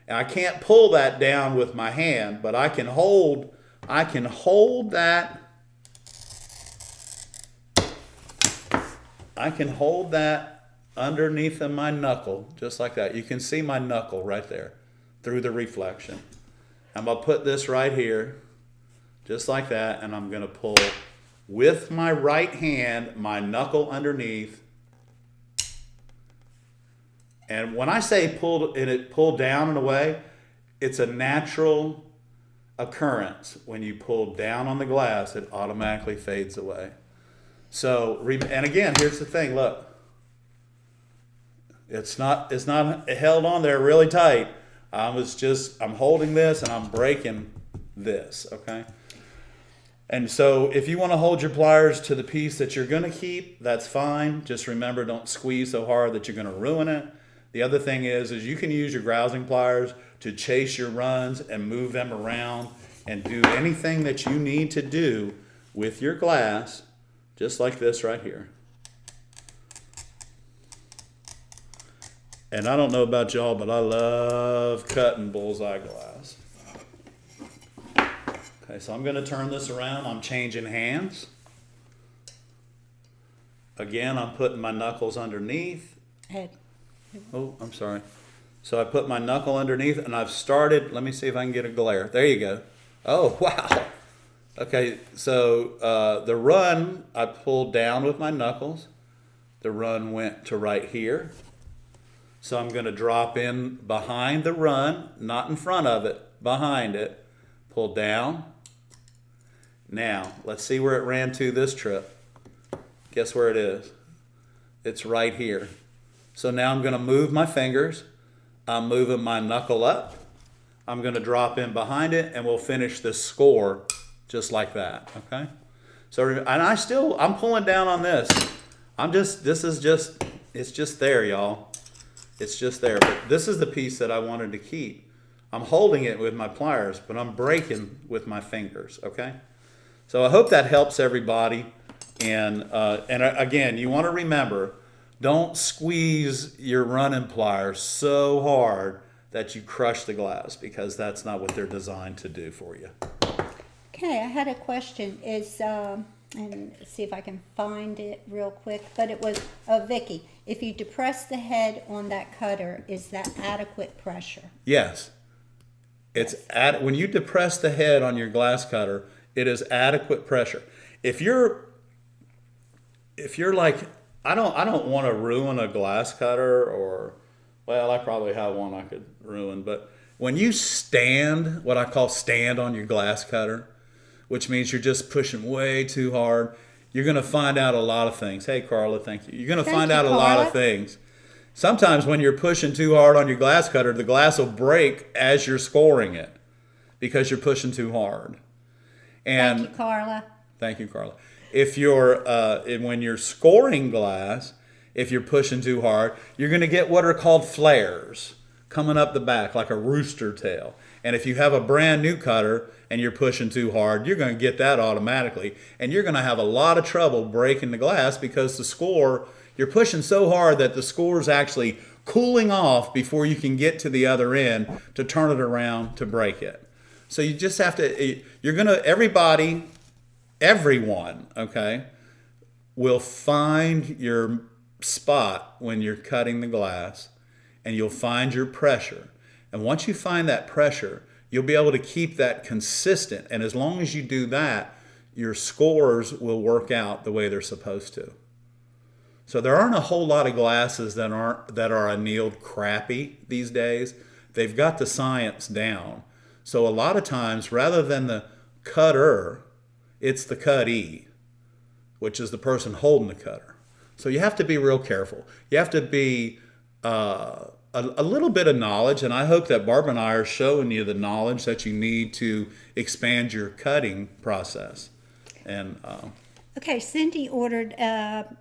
And I can't pull that down with my hand, but I can hold that. I can hold that underneath of my knuckle, just like that. You can see my knuckle right there through the reflection. I'm going to put this right here, just like that, and I'm going to pull with my right hand, my knuckle underneath. And when I say pull down and away, it's a natural occurrence. When you pull down on the glass, it automatically fades away. So, and again, here's the thing, look. It's not held on there really tight. I'm holding this and I'm breaking this, okay? And so if you want to hold your pliers to the piece that you're going to keep, that's fine. Just remember, don't squeeze so hard that you're going to ruin it. The other thing is you can use your grousing pliers to chase your runs and move them around and do anything that you need to do with your glass, just like this right here. And I don't know about y'all, but I love cutting bullseye glass. Okay, so I'm going to turn this around. I'm changing hands. again, I'm putting my knuckles underneath. Head. Oh, I'm sorry. So I put my knuckle underneath and I've started, let me see if I can get a glare. There you go. Oh, wow. Okay, so the run, I pulled down with my knuckles. The run went to right here. So I'm going to drop in behind the run, not in front of it, behind it. Pull down. Now, let's see where it ran to this trip. Guess where it is? It's right here. So now I'm going to move my fingers. I'm moving my knuckle up. I'm going to drop in behind it, and we'll finish this score just like that, okay? So, and I'm pulling down on this. It's just there, y'all. It's just there. But this is the piece that I wanted to keep. I'm holding it with my pliers, but I'm breaking with my fingers, okay? So I hope that helps everybody. And again, you want to remember, don't squeeze your running pliers so hard that you crush the glass, because that's not what they're designed to do for you. Okay, I had a question. And see if I can find it real quick. But it was, Vicky, if you depress the head on that cutter, is that adequate pressure? Yes. When you depress the head on your glass cutter, it is adequate pressure. If you're like, I don't want to ruin a glass cutter, or, well, I probably have one I could ruin, but when you stand, what I call stand on your glass cutter, which means you're just pushing way too hard, you're going to find out a lot of things. Hey, Carla, thank you. You're going to find out a lot of things. Sometimes when you're pushing too hard on your glass cutter, the glass will break as you're scoring it because you're pushing too hard. And thank you, Carla. Thank you, Carla. If you're when you're scoring glass, if you're pushing too hard, you're going to get what are called flares coming up the back like a rooster tail. And if you have a brand new cutter and you're pushing too hard, you're going to get that automatically. And you're going to have a lot of trouble breaking the glass because the score, you're pushing so hard that the score is actually cooling off before you can get to the other end to turn it around to break it. So you just have to, everyone, okay, will find your spot when you're cutting the glass, and you'll find your pressure. And once you find that pressure, you'll be able to keep that consistent. And as long as you do that, your scores will work out the way they're supposed to. So there aren't a whole lot of glasses that are annealed crappy these days. They've got the science down. So a lot of times, rather than the cutter, it's the cuttee, which is the person holding the cutter. So you have to be real careful. You have to be a little bit of knowledge, and I hope that Barbara and I are showing you the knowledge that you need to expand your cutting process. And okay, Cindy ordered a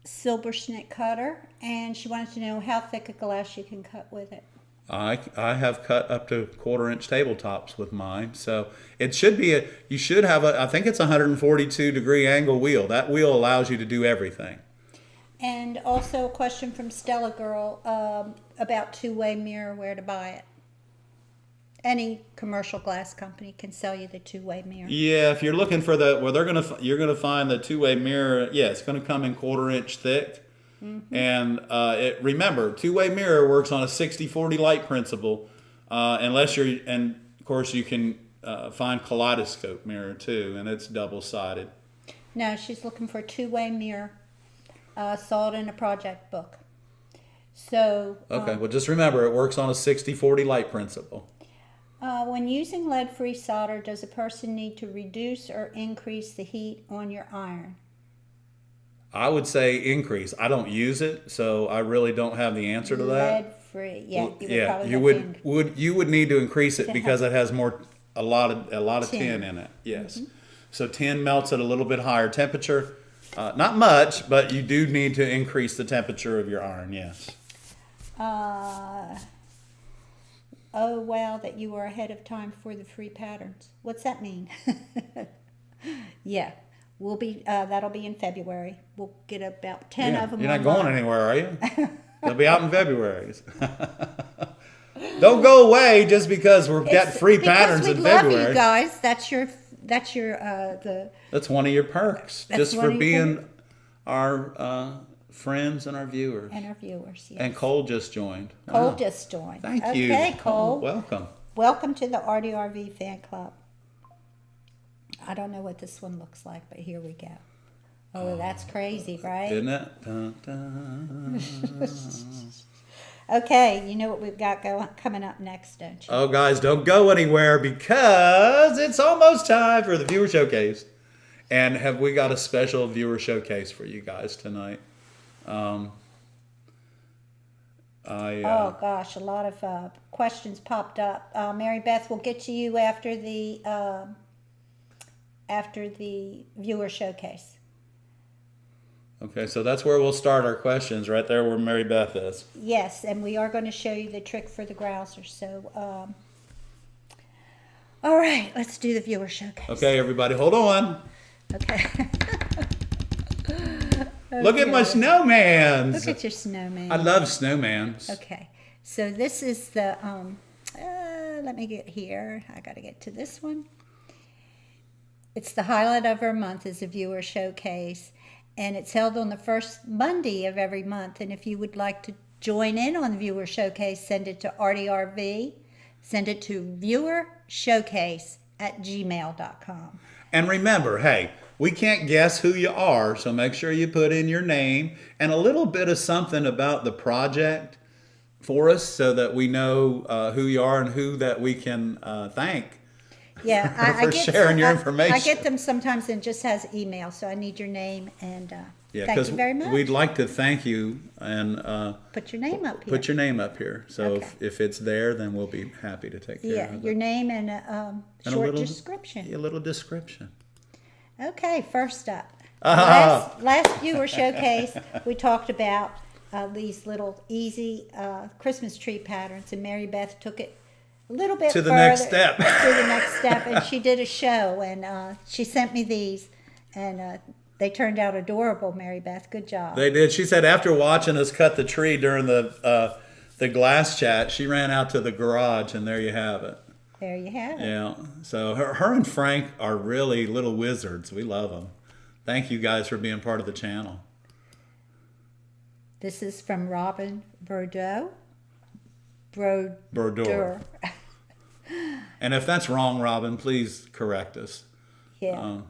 silver snit cutter, and she wanted to know how thick a glass you can cut with it. I have cut up to 1/4-inch tabletops with mine, so it should be you should have I think it's a 142-degree angle wheel. That wheel allows you to do everything. And also a question from Stella Girl about two-way mirror, where to buy it. Any commercial glass company can sell you the two-way mirror. Yeah, if you're looking for you're gonna find the two-way mirror. Yeah, it's gonna come in 1/4-inch thick. Mm-hmm. And remember, two-way mirror works on a 60-40 light principle, and of course you can find kaleidoscope mirror too, and it's double-sided. No, she's looking for a two-way mirror. Saw it in a project book. So okay, well just remember it works on a 60-40 light principle. When using lead-free solder, does a person need to reduce or increase the heat on your iron? I would say increase. I don't use it, so I really don't have the answer to that. Lead-free, yeah. You would need to increase it because it has a lot of tin in it. Yes, mm-hmm. So tin melts at a little bit higher temperature. Not much, but you do need to increase the temperature of your iron. Yes. Oh wow, that you are ahead of time for the free patterns. What's that mean? Yeah. We'll be that'll be in February. We'll get about 10 of them. You're not going anywhere, are you? They'll be out in February. Don't go away just because we've got free patterns in February. Love you guys. That's one of your perks. Just for being our friends and our viewers. And our viewers, yes. And Cole just joined. Cole Wow. just joined. Thank you. Okay, Cole. Welcome. Welcome to the ARTyRV fan club. I don't know what this one looks like, but here we go. Oh, that's crazy, right? Isn't it? Dun, dun. Okay, you know what we've got coming up next, don't you? Oh, guys, don't go anywhere because it's almost time for the viewer showcase. And have we got a special viewer showcase for you guys tonight? Oh gosh, a lot of questions popped up. Mary Beth, will get to you after the viewer showcase. Okay, so that's where we'll start our questions, right there where Mary Beth is. Yes, and we are going to show you the trick for the grouser. So, all right, let's do the viewer showcase. Okay, everybody, hold on. Okay. Look at my snowmans. Look at your snowman. I love snowmans. Okay, so this is the, let me get here. I got to get to this one. It's the highlight of our month is a viewer showcase, and it's held on the first Monday of every month. And if you would like to join in on the viewer showcase, send it to ARTyRV. Send it to viewershowcase@gmail.com. And remember, hey, we can't guess who you are, so make sure you put in your name and a little bit of something about the project for us so that we know who you are and who that we can thank. Yeah, I get sharing your information. I get them sometimes and it just has email, so I need your name and thank you very much. We'd like to thank you and put your name up here. Put your name up here. So Okay. if it's there, then we'll be happy to take care of it. Your name and a And short description. A little description. Okay, first up. Ah. Last viewer showcase, we talked about these little easy Christmas tree patterns, and Mary Beth took it a little bit To the further, next step. to the next step, and she did a show, and she sent me these, and they turned out adorable, Mary Beth. Good job. They did. She said after watching us cut the tree during the glass chat, she ran out to the garage, and there you have it. There you have it. Yeah. So her and Frank are really little wizards. We love them. Thank you guys for being part of the channel. This is from Robin Bordeaux. Brodeur. And if that's wrong, Robin, please correct us. Yeah.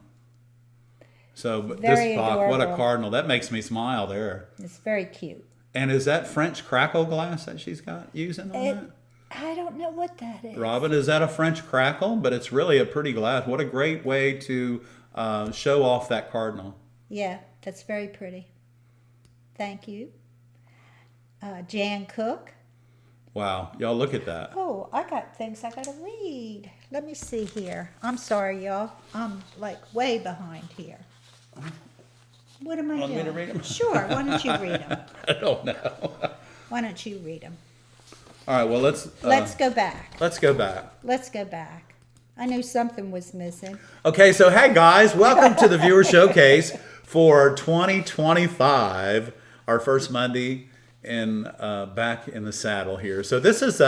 But Very this box, what a adorable. cardinal. That makes me smile there. It's very cute. And is that French crackle glass that she's got using on that? I don't know what that is. Robin, is that a French crackle? But it's really a pretty glass. What a great way to show off that cardinal. Yeah, that's very pretty. Thank you. Jan Cook. Wow. Y'all look at that. Oh, I got things I gotta read. Let me see here. I'm sorry, y'all. I'm like way behind here. What am I Want me doing? to read 'em? Sure. Why don't you read them? I don't know. Why don't you read them? All right, well, let's go back. Let's go back. Let's go back. I knew something was missing. Okay, so hey guys, welcome to the viewer showcase for 2025, our first Monday in back in the saddle here. So this is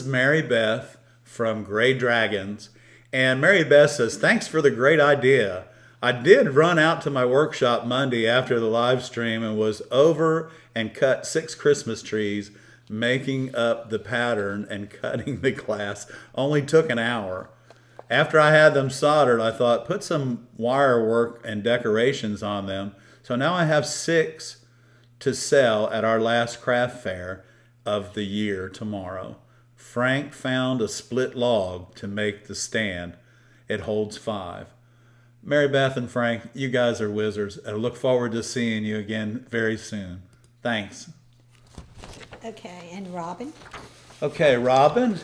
Mary Beth from Gray Dragons, and Mary Beth says, "Thanks for the great idea. I did run out to my workshop Monday after the live stream and was over and cut 6 Christmas trees, making up the pattern and cutting the glass. Only took an hour. After I had them soldered, I thought, put some wire work and decorations on them. So now I have 6 to sell at our last craft fair of the year tomorrow. Frank found a split log to make the stand. It holds 5. Mary Beth and Frank, you guys are wizards. I look forward to seeing you again very soon. Thanks." Okay, and Robin? Okay, Robin.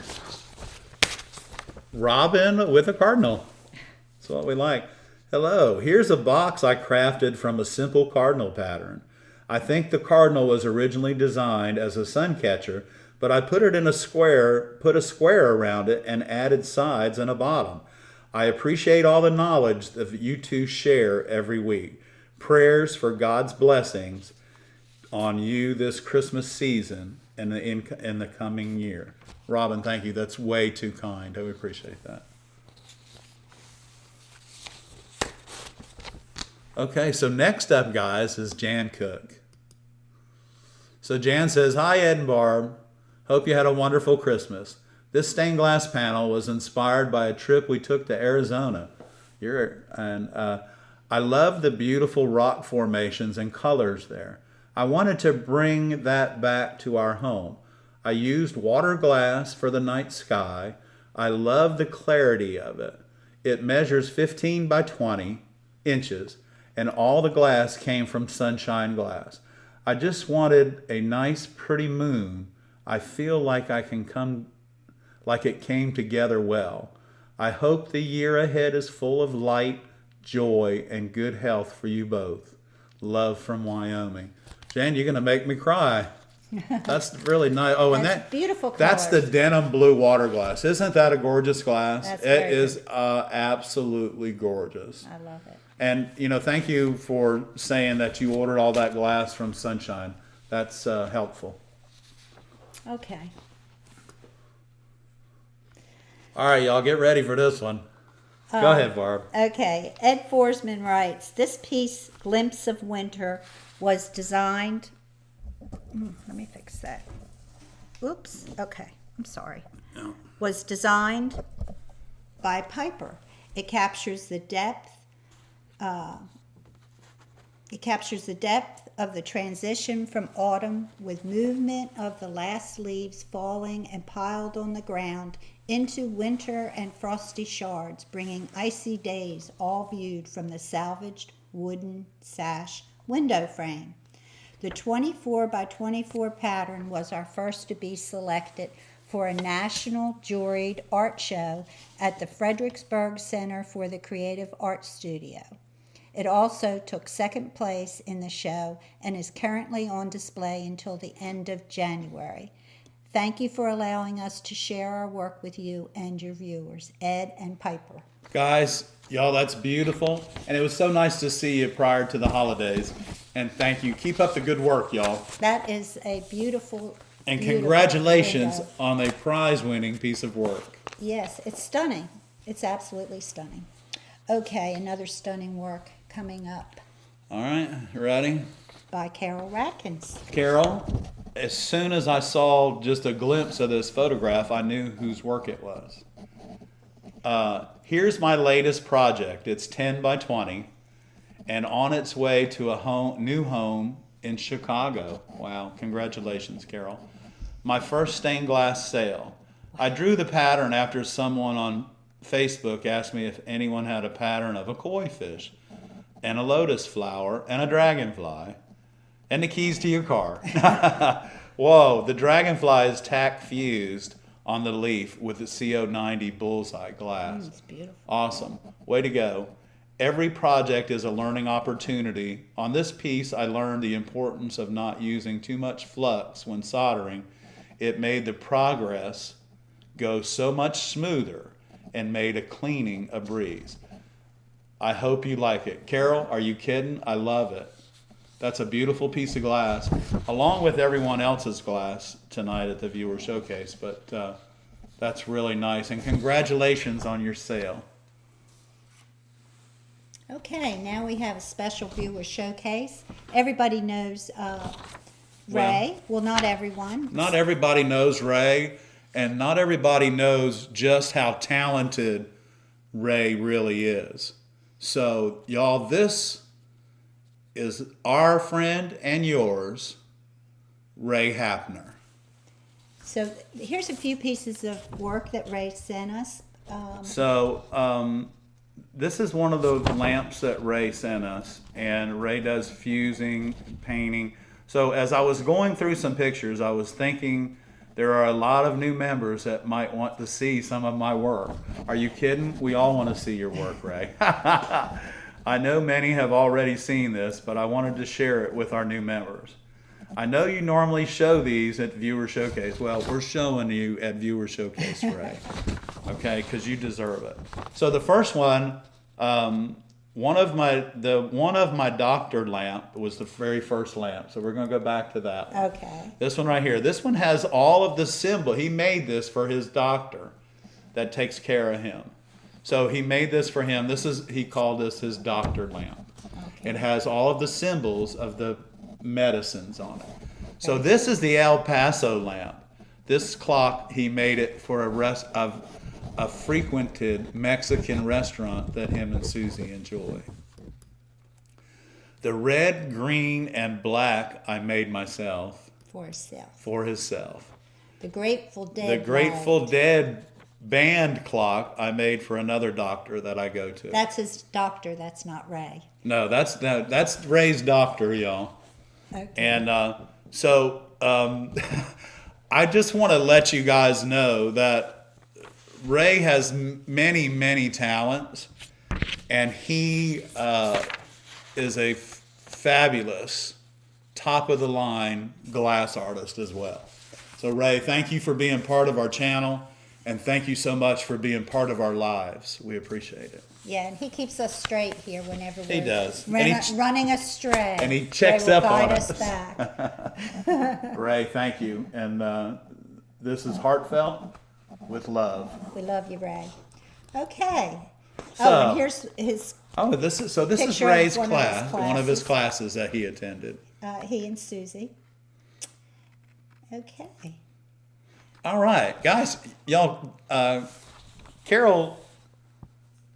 Robin with a cardinal. That's what we like. "Hello, here's a box I crafted from a simple cardinal pattern. I think the cardinal was originally designed as a sun catcher, but I put it in a square, put a square around it and added sides and a bottom. I appreciate all the knowledge that you two share every week. Prayers for God's blessings on you this Christmas season and in the coming year." Robin, thank you. That's way too kind. I appreciate that. Okay, so next up, guys, is Jan Cook. So Jan says, "Hi, Ed and Barb. Hope you had a wonderful Christmas. This stained glass panel was inspired by a trip we took to Arizona. I love the beautiful rock formations and colors there. I wanted to bring that back to our home. I used water glass for the night sky. I love the clarity of it. It measures 15 by 20 inches, and all the glass came from sunshine glass. I just wanted a nice, pretty moon. I feel like it came together well. I hope the year ahead is full of light, joy, and good health for you both. Love from Wyoming." Jan, you're going to make me cry. That's really nice. Oh, and That's beautiful colors. That's the denim blue water glass. Isn't that a gorgeous glass? That's It very is absolutely gorgeous. I love it. And, thank you for saying that you ordered all that glass from Sunshine. That's helpful. Okay. All right, y'all, get ready for this one. Go ahead, Barb. Okay. Ed Forsman writes, "This piece, Glimpse of Winter, was designed..." Let me fix that. Oops. Okay. I'm sorry. No. Was designed by Piper. It captures the depth. It captures the depth of the transition from autumn with movement of the last leaves falling and piled on the ground into winter and frosty shards, bringing icy days, all viewed from the salvaged wooden sash window frame. The 24 by 24 pattern was our first to be selected for a national juried art show at the Fredericksburg Center for the Creative Arts Studio. It also took second place in the show and is currently on display until the end of January. Thank you for allowing us to share our work with you and your viewers, Ed and Piper. Guys, y'all, that's beautiful. And it was so nice to see you prior to the holidays. And thank you. Keep up the good work, y'all. That is a beautiful, And beautiful congratulations window. on a prize-winning piece of work. Yes, it's stunning. It's absolutely stunning. Okay, another stunning work coming up All right, ready? by Carol Ratkins. Carol, as soon as I saw just a glimpse of this photograph, I knew whose work it was. Here's my latest project. It's 10 by 20 and on its way to a new home in Chicago. Wow, congratulations, Carol. My first stained glass sale. I drew the pattern after someone on Facebook asked me if anyone had a pattern of a koi fish and a lotus flower and a dragonfly and the keys to your car. Whoa, the dragonfly is tack fused on the leaf with the CO90 bullseye glass. It's beautiful. Awesome. Way to go. Every project is a learning opportunity. On this piece, I learned the importance of not using too much flux when soldering. It made the progress go so much smoother and made a cleaning a breeze. I hope you like it. Carol, are you kidding? I love it. That's a beautiful piece of glass, along with everyone else's glass tonight at the Viewer Showcase. But that's really nice. And congratulations on your sale. Okay, now we have a special viewer showcase. Everybody knows Ray. Well, not everyone. Not everybody knows Ray, and not everybody knows just how talented Ray really is. So, y'all, this is our friend and yours, Ray Hapner. So here's a few pieces of work that Ray sent us. This is one of those lamps that Ray sent us, and Ray does fusing, painting. So as I was going through some pictures, I was thinking there are a lot of new members that might want to see some of my work. Are you kidding? We all want to see your work, Ray. I know many have already seen this, but I wanted to share it with our new members. I know you normally show these at Viewer Showcase. Well, we're showing you at Viewer Showcase, Ray. Okay, because you deserve it. So the first one, one of my doctored lamp was the very first lamp. So we're going to go back to that one. Okay. This one right here. This one has all of the symbol. He made this for his doctor that takes care of him. So he made this for him. He called this his doctored lamp. Okay. It has all of the symbols of the medicines on it. So this is the El Paso lamp. This clock, he made it for a frequented Mexican restaurant that him and Susie enjoy. The red, green, and black I made myself For herself. for himself. The Grateful Dead. The Grateful Dead band clock I made for another doctor that I go to. That's his doctor. That's not Ray. No, that's Ray's doctor, y'all. Okay. And I just want to let you guys know that Ray has many, many talents, and he is a fabulous, top of the line glass artist as well. So Ray, thank you for being part of our channel, and thank you so much for being part of our lives. We appreciate it. Yeah, and he keeps us straight here whenever He we're does. And running astray. and he checks Ray will up on guide us. back. Ray, thank you. And this is heartfelt with love. We love you, Ray. Okay. So- and here's his. Oh, this is Picture of Ray's one of his class, one of his classes. classes that he attended. He and Susie. Okay. All right, guys, y'all. Carol,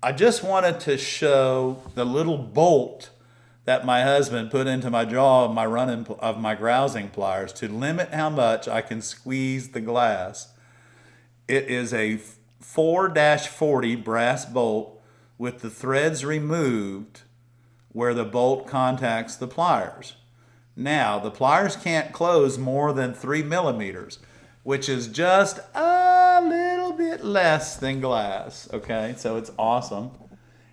I just wanted to show the little bolt that my husband put into my jaw of my grousing pliers to limit how much I can squeeze the glass. It is a 4-40 brass bolt with the threads removed where the bolt contacts the pliers. Now, the pliers can't close more than 3 millimeters, which is just a little bit less than glass, okay? So it's awesome.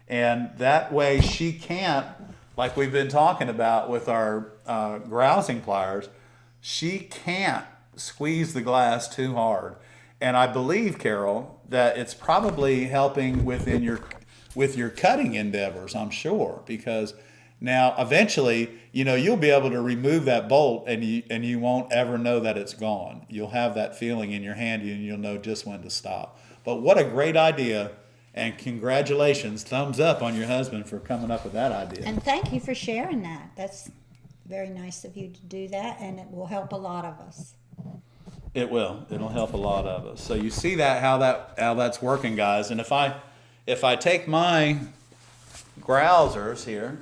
And that way she can't, like we've been talking about with our grousing pliers, she can't squeeze the glass too hard. And I believe, Carol, that it's probably helping with your cutting endeavors, I'm sure, because now eventually, you'll be able to remove that bolt and you won't ever know that it's gone. You'll have that feeling in your hand and you'll know just when to stop. But what a great idea, and congratulations, thumbs up on your husband for coming up with that idea. And thank you for sharing that. That's very nice of you to do that, and it will help a lot of us. It will. It'll help a lot of us. So you see how that's working, guys. And if I take my grousers here,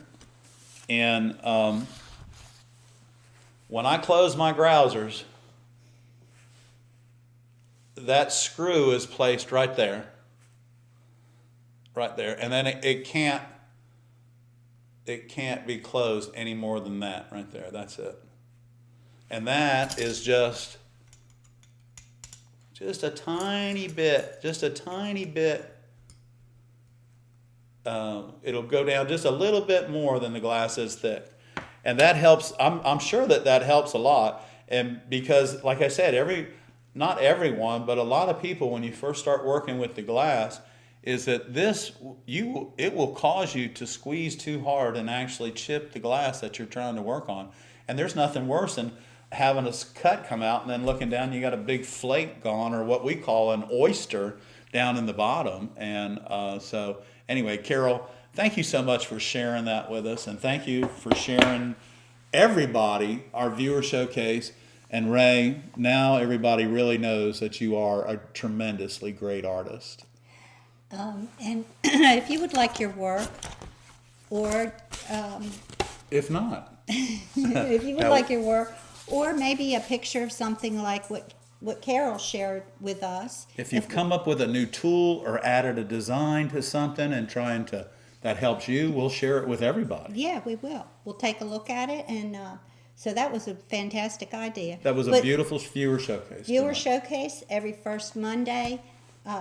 and when I close my grousers, that screw is placed right there, and then it can't be closed any more than that right there. That's it. And that is just a tiny bit, it'll go down just a little bit more than the glass is thick. And that helps. I'm sure that helps a lot. And because, like I said, not everyone, but a lot of people, when you first start working with the glass, is that it will cause you to squeeze too hard and actually chip the glass that you're trying to work on. And there's nothing worse than having a cut come out and then looking down, you got a big flake gone, or what we call an oyster down in the bottom. And so anyway, Carol, thank you so much for sharing that with us, and thank you for sharing everybody our viewer showcase. And Ray, now everybody really knows that you are a tremendously great artist. And if you would like your work, or If not, if you would like your work, or maybe a picture of something like what Carol shared with us. if you've come up with a new tool or added a design to something and that helps you, we'll share it with everybody. Yeah, we will. We'll take a look at it, and so that was a fantastic idea. That was a beautiful viewer showcase. Viewer tonight. Showcase every first Monday.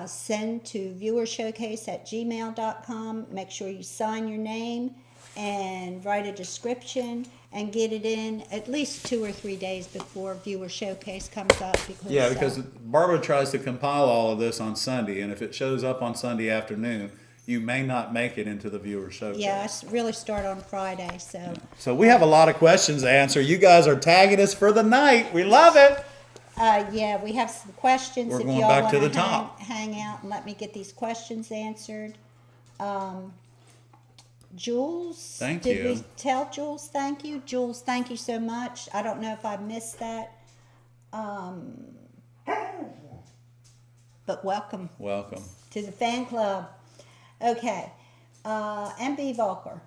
Send to viewershowcase@gmail.com. Make sure you sign your name and write a description and get it in at least 2 or 3 days before Viewer Showcase comes up. Because Barbara tries to compile all of this on Sunday, and if it shows up on Sunday afternoon, you may not make it into the viewer showcase. Yeah, I really start on Friday, so. So we have a lot of questions to answer. You guys are tagging us for the night. We love it. Yeah, we have some questions. We're if going y'all back to wanna the top. hang out and let me get these questions answered. Jules. Thank Did you. we tell Jules thank you? Jules, thank you so much. I don't know if I missed that. But welcome Welcome. to the fan club. Okay. MB Volker.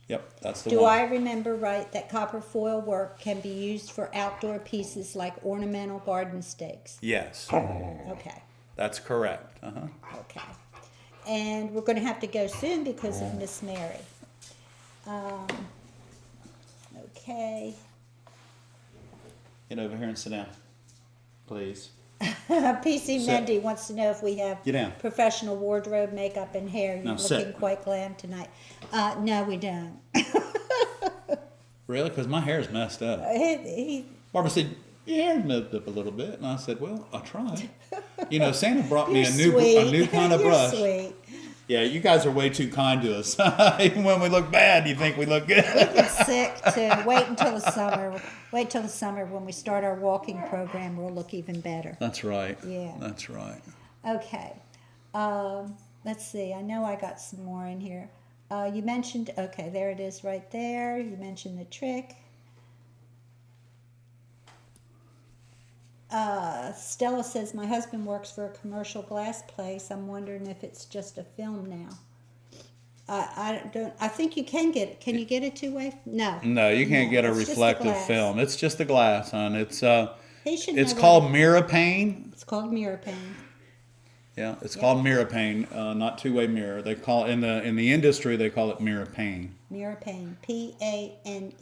Yep, that's the Do one. I remember right that copper foil work can be used for outdoor pieces like ornamental garden stakes? Yes, Okay. that's correct. Uh-huh. Okay. And we're going to have to go soon because of Miss Mary. Okay. Get over here and sit down, please. PC Sit. Mendy wants to know if we have Get down. professional wardrobe, makeup, and hair. You're Now looking sit. quite glam tonight. No, we don't. Really? Because my hair's messed up. He Barbara said, your hair's messed up a little bit. And I said, well, I tried. You know, Santa brought me You're a new kind of You're brush. Sweet. Yeah, you guys are way too kind to us. Even when we look bad, you think we look good. It's sick to wait until the summer. Wait till the summer when we start our walking program. We'll look even better. That's right. Yeah. That's right. Okay. Let's see. I know I got some more in here. You mentioned, okay, there it is right there. You mentioned the trick. Stella says, my husband works for a commercial glass place. I'm wondering if it's just a film now. I think you can get it. Can you get a two-way? No. No, you can't get a it's just the reflective glass. film. It's just the glass, hon. It's He should it's know called what- mirror pane. It's called mirror pane. Yeah, it's called mirror pane, not two-way mirror. They call in the industry they call it mirror pane. Mirror pane. Pane.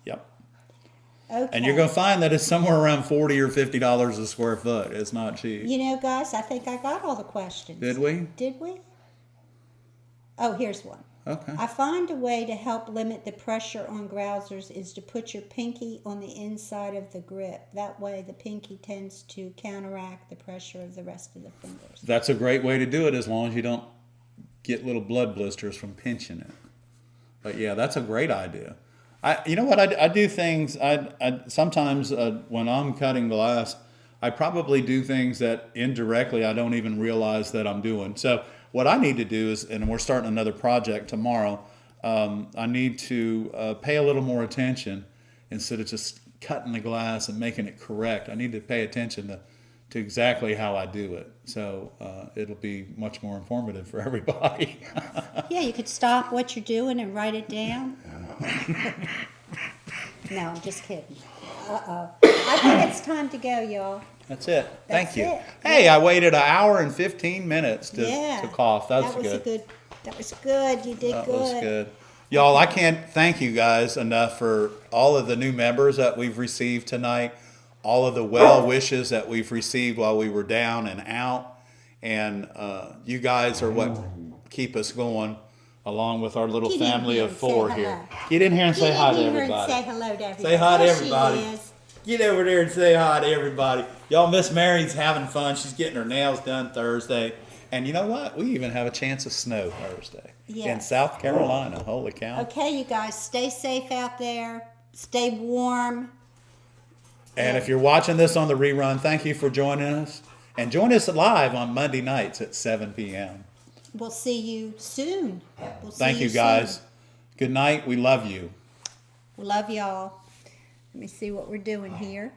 Yep. Okay. And you're gonna find that it's somewhere around $40 or $50 a square foot. It's not cheap. You know, guys, I think I got all the questions. Did we? Did we? Oh, here's one. Okay. I find a way to help limit the pressure on grousers is to put your pinky on the inside of the grip. That way the pinky tends to counteract the pressure of the rest of the fingers. That's a great way to do it as long as you don't get little blood blisters from pinching it. But yeah, that's a great idea. You know what? I do things. I sometimes when I'm cutting glass, I probably do things that indirectly I don't even realize that I'm doing. So what I need to do is, and we're starting another project tomorrow. I need to pay a little more attention instead of just cutting the glass and making it correct. I need to pay attention to exactly how I do it. So it'll be much more informative for everybody. Yeah, you could stop what you're doing and write it down. No, I'm just kidding. I think it's time to go, y'all. That's it. Thank That's you. it. Hey, I waited an hour and 15 minutes to Yeah. cough. That was good. That was good. You did That good. was good. Y'all, I can't thank you guys enough for all of the new members that we've received tonight, all of the well wishes that we've received while we were down and out. And you guys are what keep us going, along with our little Get in family here of and four say here. hello. Get in here and say Get hi in to here and everybody. say hello to everybody. Say hi to There she everybody. is. Get over there and say hi to everybody. Y'all, Miss Mary's having fun. She's getting her nails done Thursday. And you know what? We even have a chance of snow Thursday in Yes. South Carolina. Holy cow. Okay, you guys, stay safe out there. Stay warm. And if you're watching this on the rerun, thank you for joining us. And join us live on Monday nights at 7 p.m. We'll see you soon. Thank you, guys. Good night. We love you. We love y'all. Let me see what we're doing here.